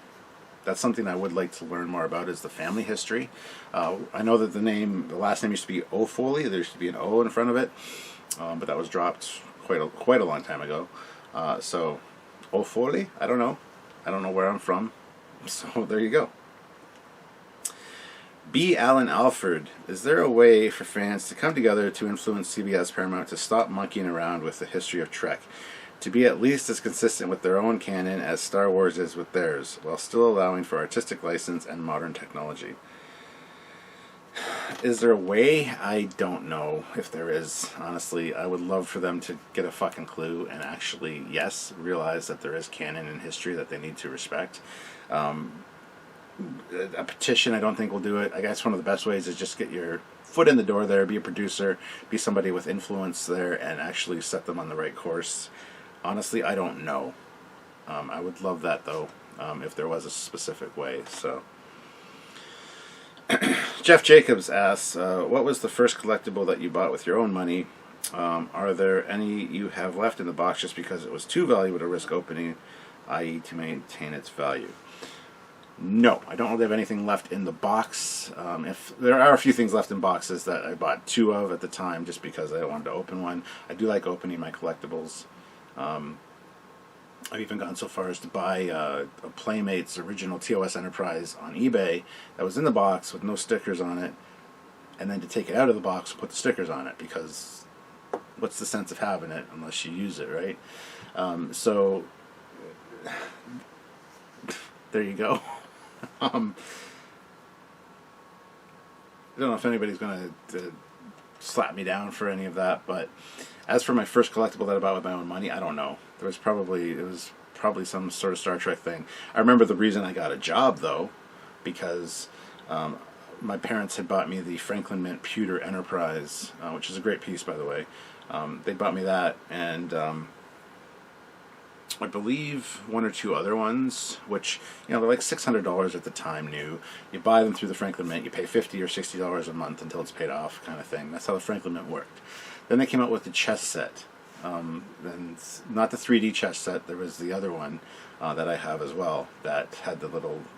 That's something I would like to learn more about, is the family history. I know that the last name used to be O'Foley. There used to be an O in front of it, but that was dropped quite a long time ago. So, O'Foley, I don't know where I'm from. So there you go. B. Alan Alford, is there a way for fans to come together to influence CBS Paramount to stop monkeying around with the history of Trek, to be at least as consistent with their own canon as Star Wars is with theirs, while still allowing for artistic license and modern technology? Is there a way? I don't know if there is, honestly. I would love for them to get a fucking clue and actually, yes, realize that there is canon in history that they need to respect. A petition, I don't think will do it. I guess one of the best ways is just get your foot in the door there, be a producer, be somebody with influence there, and actually set them on the right course. Honestly, I don't know. I would love that, though, if there was a specific way. So, Jeff Jacobs asks, what was the first collectible that you bought with your own money? Are there any you have left in the box just because it was too valuable to risk opening, i.e. to maintain its value? No, I don't really have anything left in the box. If there are a few things left in boxes that I bought 2 of at the time just because I wanted to open one. I do like opening my collectibles. I've even gone so far as to buy a Playmates original TOS Enterprise on eBay that was in the box with no stickers on it, and then to take it out of the box and put the stickers on it, because what's the sense of having it unless you use it, right? So there you go. I don't know if anybody's going to slap me down for any of that, but as for my first collectible that I bought with my own money, I don't know. It was probably some sort of Star Trek thing. I remember the reason I got a job, though, because my parents had bought me the Franklin Mint Pewter Enterprise, which is a great piece, by the way. They bought me that, and I believe 1 or 2 other ones, which, you know, they're like $600 at the time new. You buy them through the Franklin Mint, you pay $50 or $60 a month until it's paid off, kind of thing. That's how the Franklin Mint worked. Then they came out with the chess set. Then not the 3D chess set, there was the other one that I have as well that had the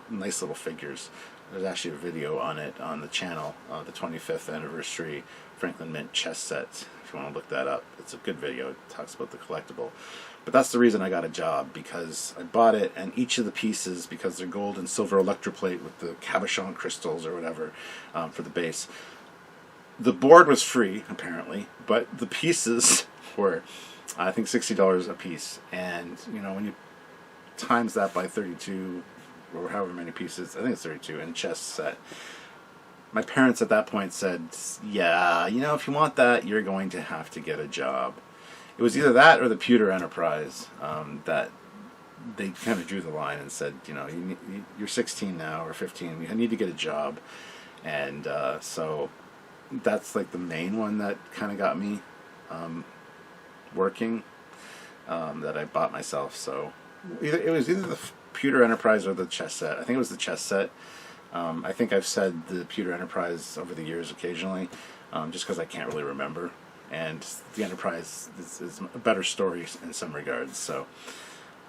nice little figures. There's actually a video on it on the channel, the 25th anniversary Franklin Mint chess set, if you want to look that up. It's a good video, it talks about the collectible. But that's the reason I got a job, because I bought it, and each of the pieces, because they're gold and silver electroplate with the cabochon crystals or whatever for the base, the board was free, apparently, but the pieces were, I think, $60 a piece. And, you know, when you times that by 32, or however many pieces, I think it's 32, in a chess set, my parents at that point said, yeah, you know, if you want that, you're going to have to get a job. It was either that or the Pewter Enterprise that they kind of drew the line and said, you know, you're 16 now, or 15, you need to get a job. And so that's like the main one that kind of got me working, that I bought myself. So it was either the Pewter Enterprise or the chess set. I think it was the chess set. I think I've said the Pewter Enterprise over the years occasionally, just because I can't really remember. And the Enterprise is a better story in some regards. So,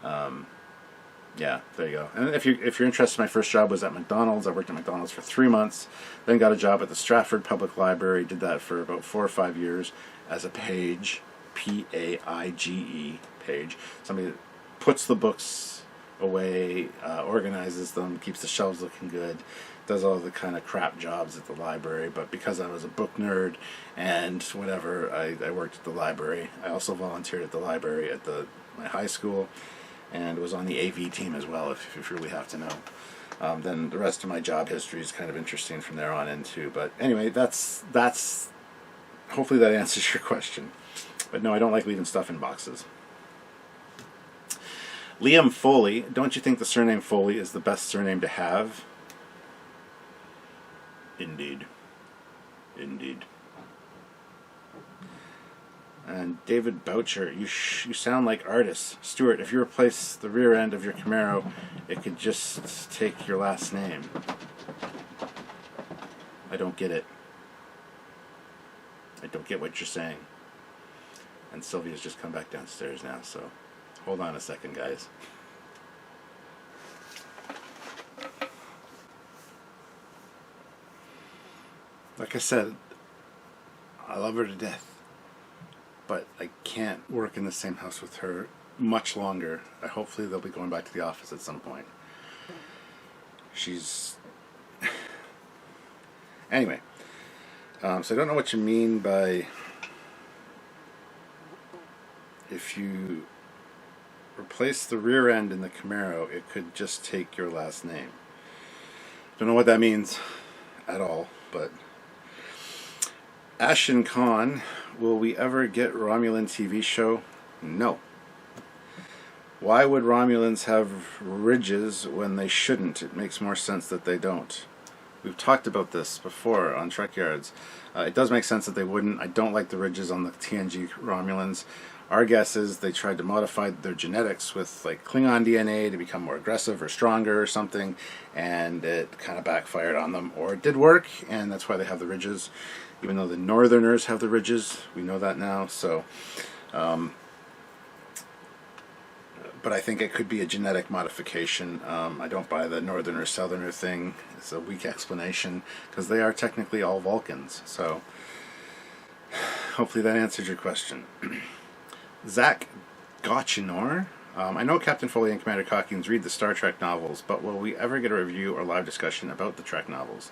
yeah, there you go. And if you're interested, my first job was at McDonald's. I worked at McDonald's for 3 months, then got a job at the Stratford Public Library. Did that for about 4 or 5 years as a page, P-A-I-G-E, page. Somebody that puts the books away, organizes them, keeps the shelves looking good, does all the kind of crap jobs at the library. But because I was a book nerd and whatever, I worked at the library. I also volunteered at the library at my high school, and was on the AV team as well, if you really have to know. Then the rest of my job history is kind of interesting from there on in too. But anyway, that's hopefully that answers your question. But no, I don't like leaving stuff in boxes. Liam Foley, don't you think the surname Foley is the best surname to have? Indeed. Indeed. And David Boucher, you sound like artists. Stuart, if you replace the rear end of your Camaro, it could just take your last name. I don't get it. I don't get what you're saying. And Sylvia's just come back downstairs now, so hold on a second, guys. Like I said, I love her to death, but I can't work in the same house with her much longer. Hopefully they'll be going back to the office at some point. She's... Anyway, so I don't know what you mean by if you replace the rear end in the Camaro, it could just take your last name. Don't know what that means at all, but... Ashen Khan, will we ever get Romulan TV show? No. Why would Romulans have ridges when they shouldn't? It makes more sense that they don't. We've talked about this before on Trekyards. It does make sense that they wouldn't. I don't like the ridges on the TNG Romulans. Our guess is they tried to modify their genetics with like Klingon DNA to become more aggressive or stronger or something, and it kind of backfired on them. Or it did work, and that's why they have the ridges. Even though the Northerners have the ridges, we know that now. So, but I think it could be a genetic modification. I don't buy the northern or southerner thing. It's a weak explanation because they are technically all Vulcans. So hopefully that answers your question. Zach Gotchinor. I know Captain Foley and Commander Cockings read the Star Trek novels, but will we ever get a review or live discussion about the Trek novels?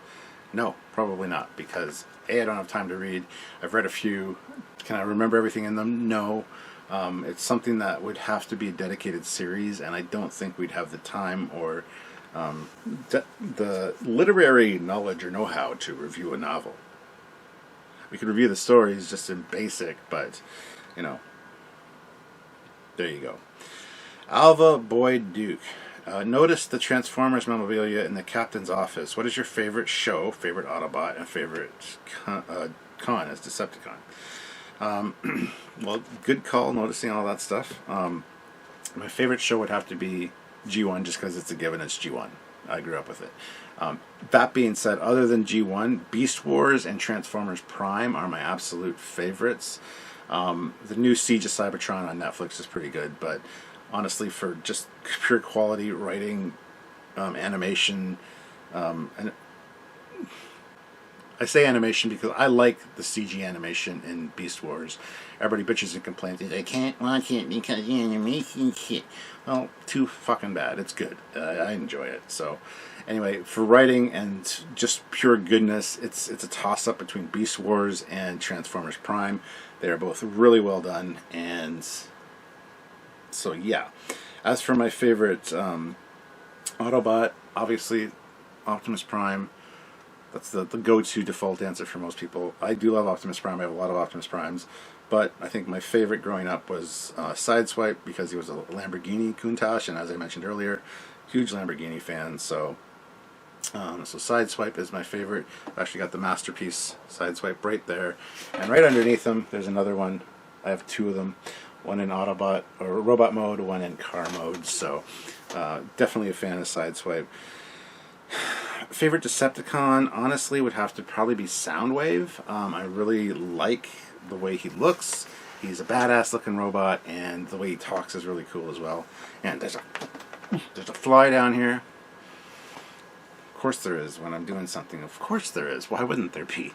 No, probably not, because A, I don't have time to read. I've read a few. Can I remember everything in them? No. It's something that would have to be a dedicated series, and I don't think we'd have the time or the literary knowledge or know-how to review a novel. We could review the stories just in basic, but, you know, there you go. Alva Boyd Duke. Notice the Transformers memorabilia in the captain's office. What is your favorite show, favorite Autobot, and favorite con as Decepticon? Well, good call noticing all that stuff. My favorite show would have to be G1 just because it's a given, it's G1. I grew up with it. That being said, other than G1, Beast Wars and Transformers Prime are my absolute favorites. The new Siege of Cybertron on Netflix is pretty good, but honestly, for just pure quality writing, animation, and I say animation because I like the CG animation in Beast Wars. Everybody bitches and complains, I can't watch it because the animation shit. Well, too fucking bad. It's good. I enjoy it. So, anyway, for writing and just pure goodness, it's a toss-up between Beast Wars and Transformers Prime. They are both really well done, and so yeah. As for my favorite Autobot, obviously Optimus Prime. That's the go-to default answer for most people. I do love Optimus Prime. I have a lot of Optimus Primes. But I think my favorite growing up was Sideswipe because he was a Lamborghini Countach, and as I mentioned earlier, huge Lamborghini fan. So Sideswipe is my favorite. I've actually got the Masterpiece Sideswipe right there. And right underneath them, there's another one. I have two of them. One in Autobot or robot mode, one in car mode. So definitely a fan of Sideswipe. Favorite Decepticon, honestly, would have to probably be Soundwave. I really like the way he looks. He's a badass looking robot, and the way he talks is really cool as well. And there's a fly down here. Of course there is when I'm doing something. Of course there is. Why wouldn't there be?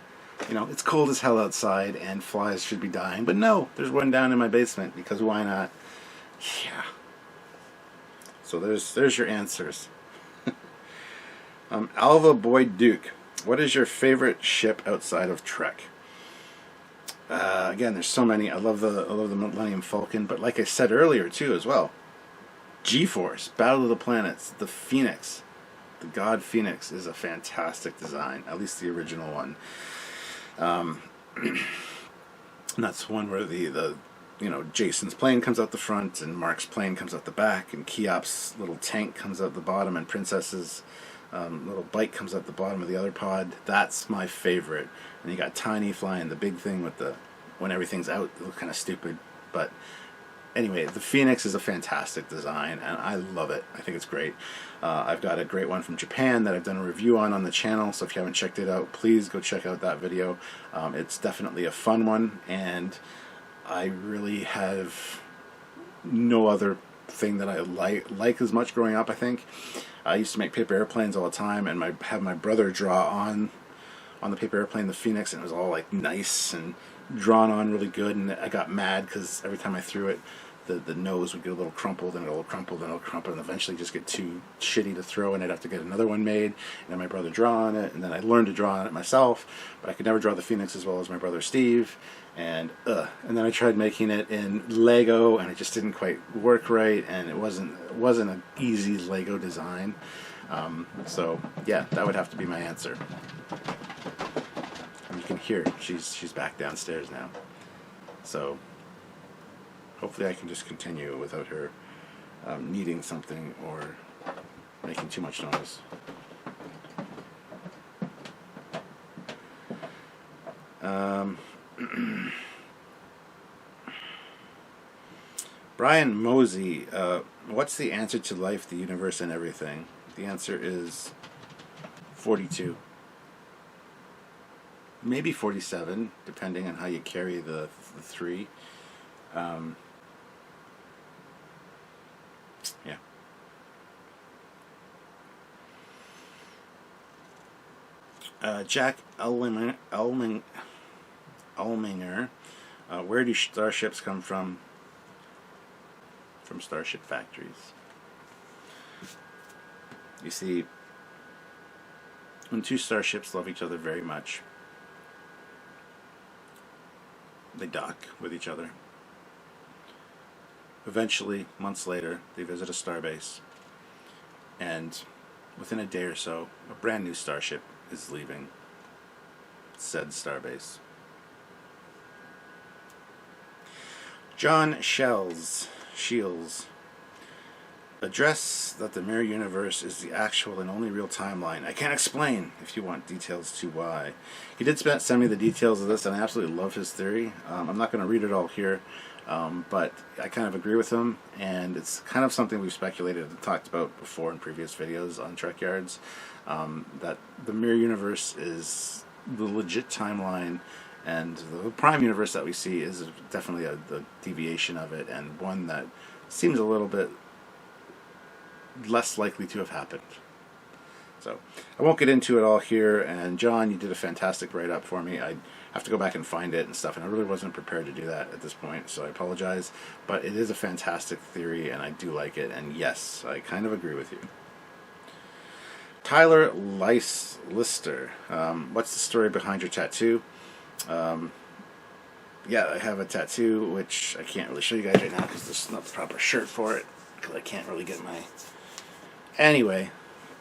You know, it's cold as hell outside, and flies should be dying. But no, there's one down in my basement, because why not? Yeah. So there's your answers. Alva Boyd Duke, what is your favorite ship outside of Trek? Again, there's so many. I love the Millennium Falcon, but like I said earlier too, as well, G-Force, Battle of the Planets, the Phoenix, the God Phoenix is a fantastic design. At least the original one. And that's one where the Jason's plane comes out the front, and Mark's plane comes out the back, and Keop's little tank comes out the bottom, and Princess's little bike comes out the bottom of the other pod. That's my favorite. And you got Tiny flying the big thing with when everything's out. It looks kind of stupid, but anyway, the Phoenix is a fantastic design, and I love it. I think it's great. I've got a great one from Japan that I've done a review on the channel, so if you haven't checked it out, please go check out that video. It's definitely a fun one, and I really have no other thing that I like as much growing up. I think I used to make paper airplanes all the time, and have my brother draw on the paper airplane the Phoenix, and it was all like nice and drawn on really good, and I got mad because every time I threw it, the nose would get a little crumpled, and it'll crumple, and it'll crumple, and eventually just get too shitty to throw, and I'd have to get another one made, and then my brother draw on it, and then I learned to draw on it myself, but I could never draw the Phoenix as well as my brother Steve, and then I tried making it in Lego, and it just didn't quite work right, and it wasn't an easy Lego design. So yeah, that would have to be my answer. And you can hear she's back downstairs now, so hopefully I can just continue without her needing something or making too much noise. Brian Mosey, what's the answer to life, the universe, and everything? The answer is 42. Maybe 47, depending on how you carry the 3. Jack Elminger. Where do starships come from? From starship factories. You see, when two starships love each other very much, they dock with each other. Eventually, months later, they visit a starbase, and within a day or so, a brand new starship is leaving said starbase. John Shields address that the mirror universe is the actual and only real timeline. I can't explain if you want details to why. He did send me the details of this, and I absolutely love his theory. I'm not going to read it all here, but I kind of agree with him, and it's kind of something we've speculated and talked about before in previous videos on Trekyards, that the mirror universe is the legit timeline, and the prime universe that we see is definitely a deviation of it, and one that seems a little bit less likely to have happened. So I won't get into it all here, and John, you did a fantastic write-up for me. I have to go back and find it and stuff, and I really wasn't prepared to do that at this point, so I apologize, but it is a fantastic theory, and I do like it, and yes, I kind of agree with you. Tyler Lister, what's the story behind your tattoo? Yeah, I have a tattoo, which I can't really show you guys right now because there's not the proper shirt for it, because I can't really get my... Anyway,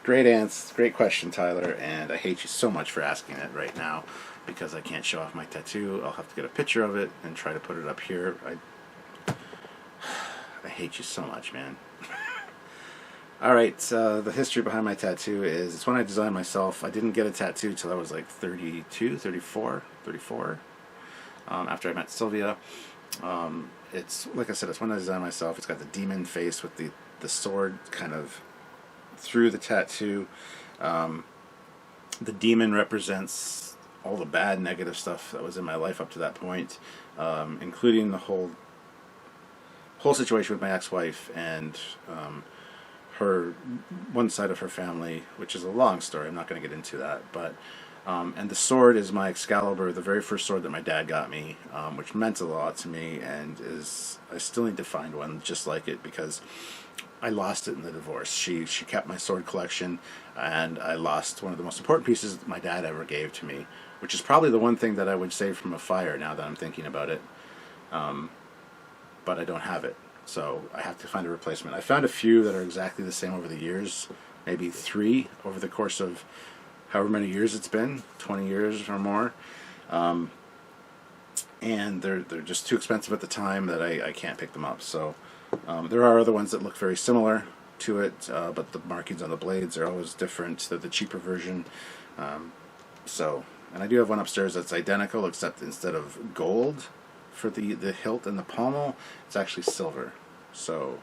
great question, Tyler, and I hate you so much for asking it right now because I can't show off my tattoo. I'll have to get a picture of it and try to put it up here. I hate you so much, man. Alright, the history behind my tattoo is, it's one I designed myself. I didn't get a tattoo till I was like 34, after I met Sylvia. It's, like I said, it's one I designed myself. It's got the demon face with the sword kind of through the tattoo. The demon represents all the bad, negative stuff that was in my life up to that point, including the whole situation with my ex-wife and her one side of her family, which is a long story. I'm not going to get into that, but and the sword is my Excalibur, the very first sword that my dad got me, which meant a lot to me, and I still need to find one just like it because I lost it in the divorce. She kept my sword collection, and I lost one of the most important pieces that my dad ever gave to me, which is probably the one thing that I would save from a fire now that I'm thinking about it. But I don't have it, so I have to find a replacement. I found a few that are exactly the same over the years, maybe 3 over the course of however many years it's been, 20 years or more. And they're just too expensive at the time that I can't pick them up. So there are other ones that look very similar to it, but the markings on the blades are always different. They're the cheaper version. And I do have one upstairs that's identical, except instead of gold for the hilt and the pommel, it's actually silver. So,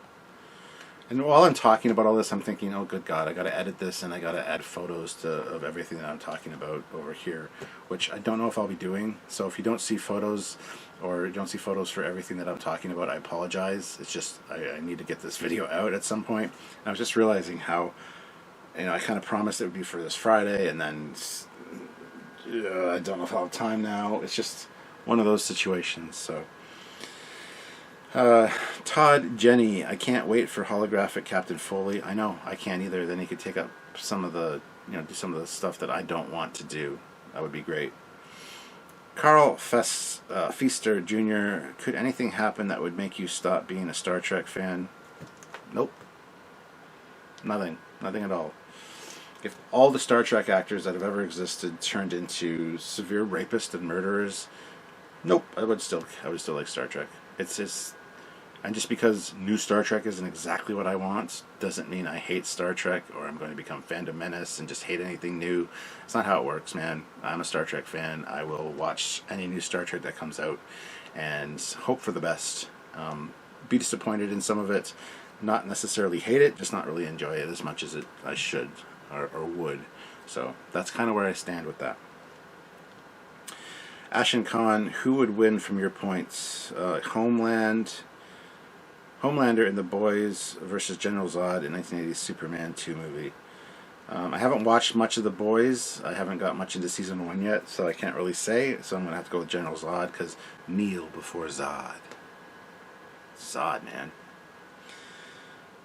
and while I'm talking about all this, I'm thinking, oh good God, I got to edit this and I got to add photos of everything that I'm talking about over here, which I don't know if I'll be doing. So if you don't see photos, or you don't see photos for everything that I'm talking about, I apologize. It's just I need to get this video out at some point. And I was just realizing how, I kind of promised it would be for this Friday, and then I don't know if I'll have time now. It's just one of those situations. So Todd Jenny, I can't wait for holographic Captain Foley. I know, I can't either. Then he could take up some of the, do some of the stuff that I don't want to do. That would be great. Carl Feaster Jr., could anything happen that would make you stop being a Star Trek fan? Nope. Nothing at all. If all the Star Trek actors that have ever existed turned into severe rapists and murderers, nope, I would still like Star Trek. And just because new Star Trek isn't exactly what I want, doesn't mean I hate Star Trek or I'm going to become Fandom Menace and just hate anything new. It's not how it works, man. I'm a Star Trek fan. I will watch any new Star Trek that comes out and hope for the best. Be disappointed in some of it, not necessarily hate it, just not really enjoy it as much as I should or would. So that's kind of where I stand with that. Ashen Khan, who would win from your points? Homelander in The Boys versus General Zod in 1980's Superman 2 movie. I haven't watched much of The Boys. I haven't got much into season 1 yet, so I can't really say. So I'm going to have to go with General Zod, because kneel before Zod. Zod, man.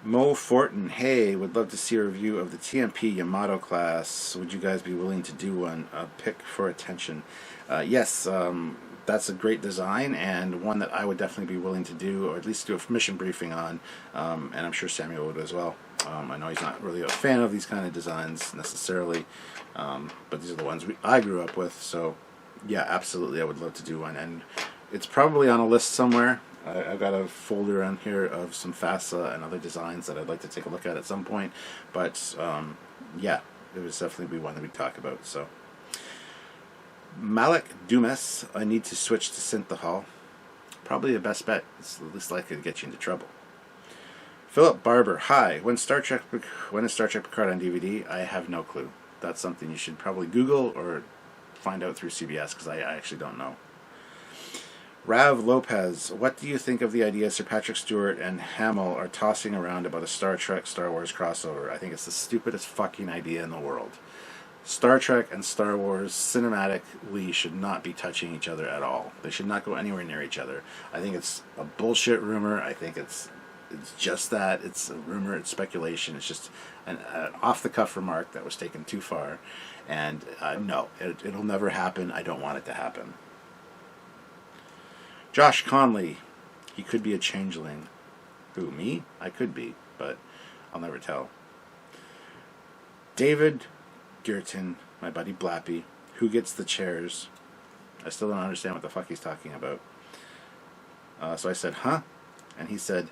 Mo Fortin, hey, would love to see a review of the TMP Yamato class. Would you guys be willing to do one? A pick for attention. Yes, that's a great design, and one that I would definitely be willing to do, or at least do a mission briefing on, and I'm sure Samuel would as well. I know he's not really a fan of these kind of designs necessarily, but these are the ones I grew up with, so yeah, absolutely I would love to do one, and it's probably on a list somewhere. I've got a folder on here of some FASA and other designs that I'd like to take a look at some point, but yeah, it would definitely be one that we'd talk about. So Malik Dumas, I need to switch to Synthahol. Probably the best bet. It's the least likely to get you into trouble. Philip Barber, hi. When is Star Trek Picard on DVD? I have no clue. That's something you should probably Google or find out through CBS, because I actually don't know. Rav Lopez, what do you think of the idea Sir Patrick Stewart and Hamill are tossing around about a Star Trek Star Wars crossover? I think it's the stupidest fucking idea in the world. Star Trek and Star Wars cinematically should not be touching each other at all. They should not go anywhere near each other. I think it's a bullshit rumor. I think it's just that. It's a rumor. It's speculation. It's just an off-the-cuff remark that was taken too far. And no, it'll never happen. I don't want it to happen. Josh Conley, he could be a changeling. Who, me? I could be, but I'll never tell. David Geerton, my buddy Blappy, who gets the chairs? I still don't understand what the fuck he's talking about. So I said, huh? And he said,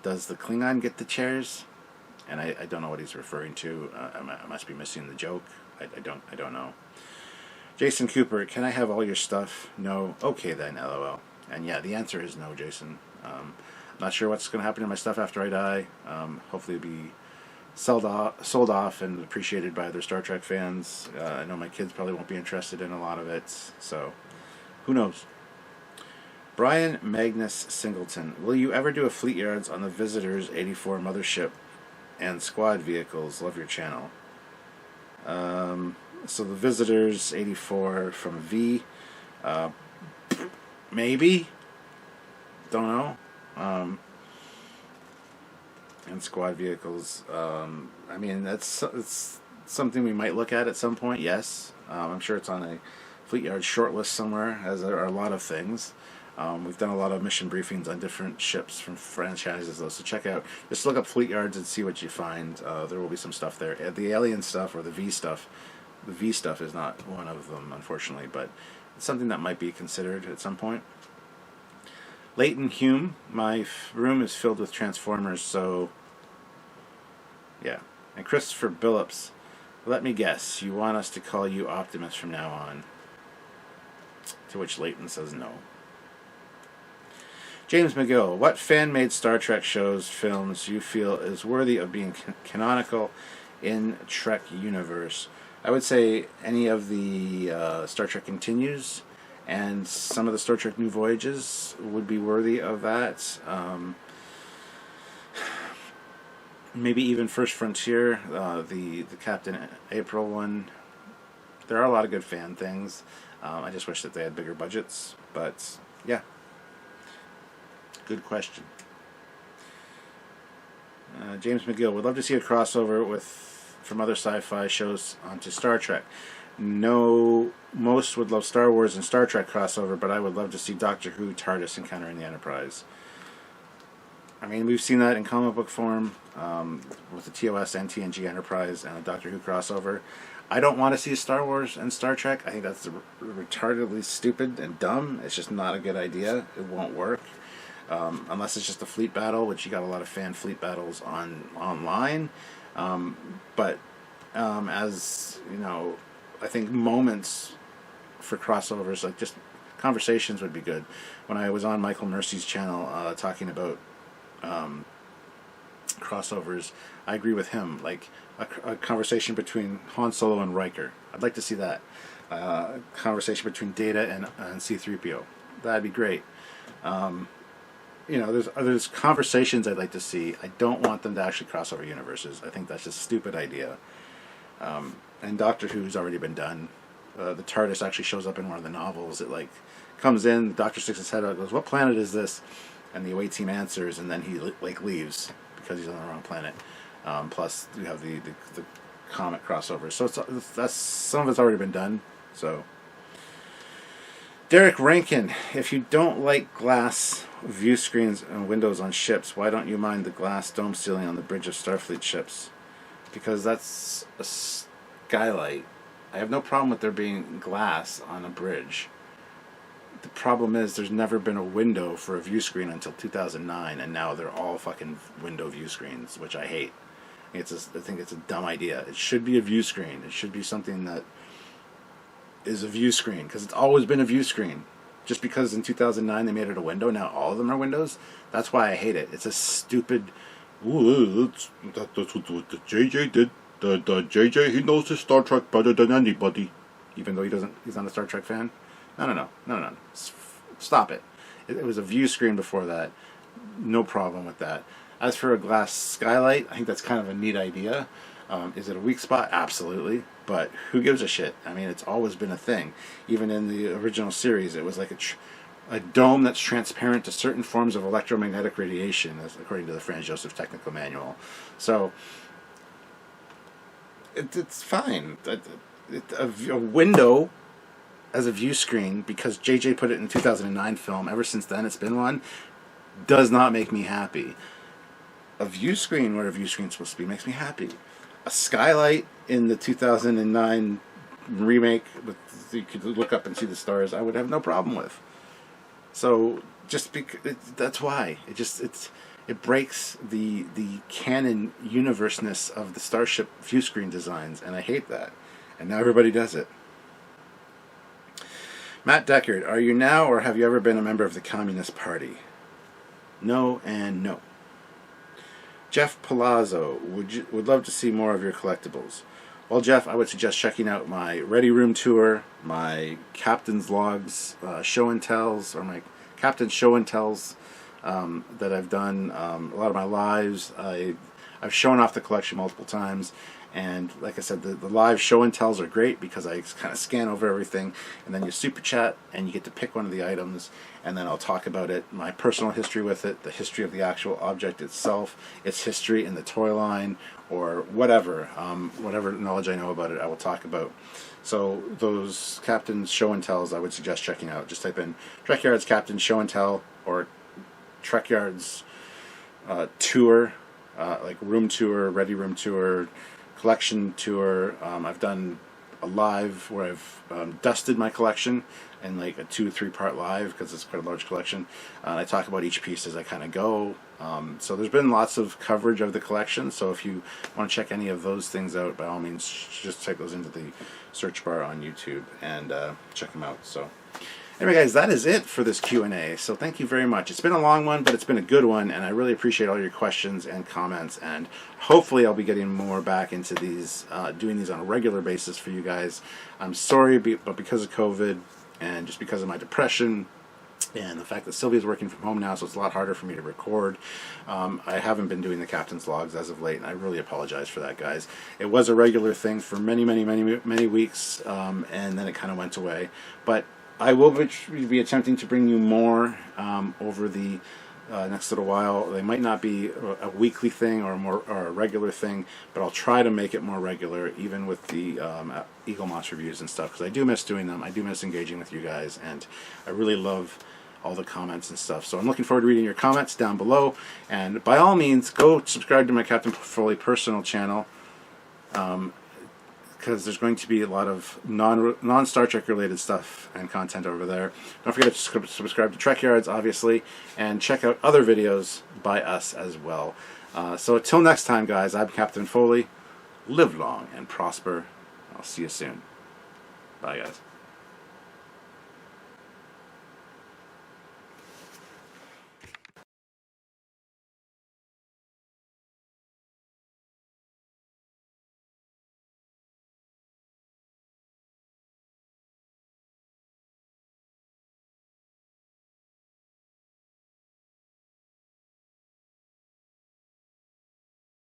does the Klingon get the chairs? And I don't know what he's referring to. I must be missing the joke. I don't know. Jason Cooper, can I have all your stuff? No. Okay then, LOL. And yeah, the answer is no, Jason. I'm not sure what's going to happen to my stuff after I die. Hopefully it'll be sold off and appreciated by other Star Trek fans. I know my kids probably won't be interested in a lot of it, so who knows. Brian Magnus Singleton, will you ever do a Fleet Yards on the Visitors 84 mothership and squad vehicles? Love your channel. So the Visitors 84 from V, maybe, don't know. And squad vehicles, I mean, it's something we might look at some point, yes. I'm sure it's on a Fleet Yard shortlist somewhere, as there are a lot of things. We've done a lot of mission briefings on different ships from franchises, though, so check out, just look up Fleet Yards and see what you find. There will be some stuff there. The Alien stuff, or the V stuff is not one of them, unfortunately, but it's something that might be considered at some point. Leighton Hume, my room is filled with Transformers, so yeah. And Christopher Billups, let me guess, you want us to call you Optimus from now on? To which Leighton says no. James McGill, what fan-made Star Trek shows, films you feel is worthy of being canonical in Trek universe? I would say any of the Star Trek Continues, and some of the Star Trek New Voyages would be worthy of that. Maybe even First Frontier, the Captain April one. There are a lot of good fan things. I just wish that they had bigger budgets. But, yeah. Good question. James McGill, would love to see a crossover from other sci-fi shows onto Star Trek. No, most would love Star Wars and Star Trek crossover, but I would love to see Doctor Who TARDIS encountering the Enterprise. I mean, we've seen that in comic book form with the TOS and TNG Enterprise and a Doctor Who crossover. I don't want to see Star Wars and Star Trek. I think that's retardedly stupid and dumb. It's just not a good idea. It won't work. Unless it's just a fleet battle, which you got a lot of fan fleet battles online. But as you know, I think moments for crossovers, like just conversations, would be good. When I was on Michael Mercy's channel talking about crossovers, I agree with him. Like a conversation between Han Solo and Riker, I'd like to see that. Conversation between Data and C-3PO, that'd be great. You know, there's conversations I'd like to see. I don't want them to actually cross over universes. I think that's just a stupid idea. And Doctor Who's already been done. The TARDIS actually shows up in one of the novels. It like comes in, the Doctor sticks his head out, goes, "What planet is this?" And the away team answers, and then he like leaves because he's on the wrong planet. Plus, you have the comic crossover. So that's some of it's already been done. So, Derek Rankin, if you don't like glass view screens and windows on ships, why don't you mind the glass dome ceiling on the bridge of Starfleet ships? Because that's a skylight. I have no problem with there being glass on a bridge. The problem is there's never been a window for a view screen until 2009, and now they're all fucking window view screens, which I hate. I think it's a dumb idea. It should be a view screen. It should be something that is a view screen, because it's always been a view screen. Just because in 2009 they made it a window, now all of them are windows. That's why I hate it. It's a stupid. Ooh, that's what the JJ did. The JJ, he knows his Star Trek better than anybody, even though he's not a Star Trek fan. No. Stop it. It was a view screen before that. No problem with that. As for a glass skylight, I think that's kind of a neat idea. Is it a weak spot? Absolutely. But who gives a shit? I mean, it's always been a thing. Even in the original series, it was like a dome that's transparent to certain forms of electromagnetic radiation, as according to the Franz Josef Technical Manual. So, it's fine. A window as a view screen, because JJ put it in 2009 film, ever since then it's been one, does not make me happy. A view screen where a view screen's supposed to be makes me happy. A skylight in the 2009 remake, you could look up and see the stars, I would have no problem with. So, that's why. It breaks the canon universeness of the Starship view screen designs, and I hate that. And now everybody does it. Matt Deckard, are you now or have you ever been a member of the Communist Party? No and no. Jeff Palazzo, would love to see more of your collectibles. Well, Jeff, I would suggest checking out my Ready Room tour, my Captain's Logs show and tells, or my Captain's show and tells that I've done. A lot of my lives, I've shown off the collection multiple times. And like I said, the live show and tells are great because I kind of scan over everything, and then you super chat and you get to pick one of the items, and then I'll talk about it, my personal history with it, the history of the actual object itself, its history in the toy line, or whatever knowledge I know about it, I will talk about. So those Captain's show and tells I would suggest checking out. Just type in Trekyards Captain's show and tell, or Trekyards tour, like room tour, Ready Room tour, collection tour. I've done a live where I've dusted my collection in like a 2-3 part live because it's quite a large collection. I talk about each piece as I kind of go. So there's been lots of coverage of the collection. So if you want to check any of those things out, by all means, just type those into the search bar on YouTube and check them out. So anyway, guys, that is it for this Q&A. So thank you very much. It's been a long one, but it's been a good one, and I really appreciate all your questions and comments, and hopefully I'll be getting more back into these, doing these on a regular basis for you guys. I'm sorry, but because of COVID, and just because of my depression, and the fact that Sylvia's working from home now, so it's a lot harder for me to record. I haven't been doing the Captain's Logs as of late, and I really apologize for that, guys. It was a regular thing for many weeks, and then it kind of went away. But I will be attempting to bring you more over the next little while. They might not be a weekly thing or a regular thing, but I'll try to make it more regular, even with the Eagle Moss reviews and stuff, because I do miss doing them. I do miss engaging with you guys, and I really love all the comments and stuff. So I'm looking forward to reading your comments down below, and by all means, go subscribe to my Captain Foley personal channel, because there's going to be a lot of non-Star Trek related stuff and content over there. Don't forget to subscribe to Trekyards, obviously, and check out other videos by us as well. So until next time, guys, I'm Captain Foley. Live long and prosper. I'll see you soon. Bye, guys.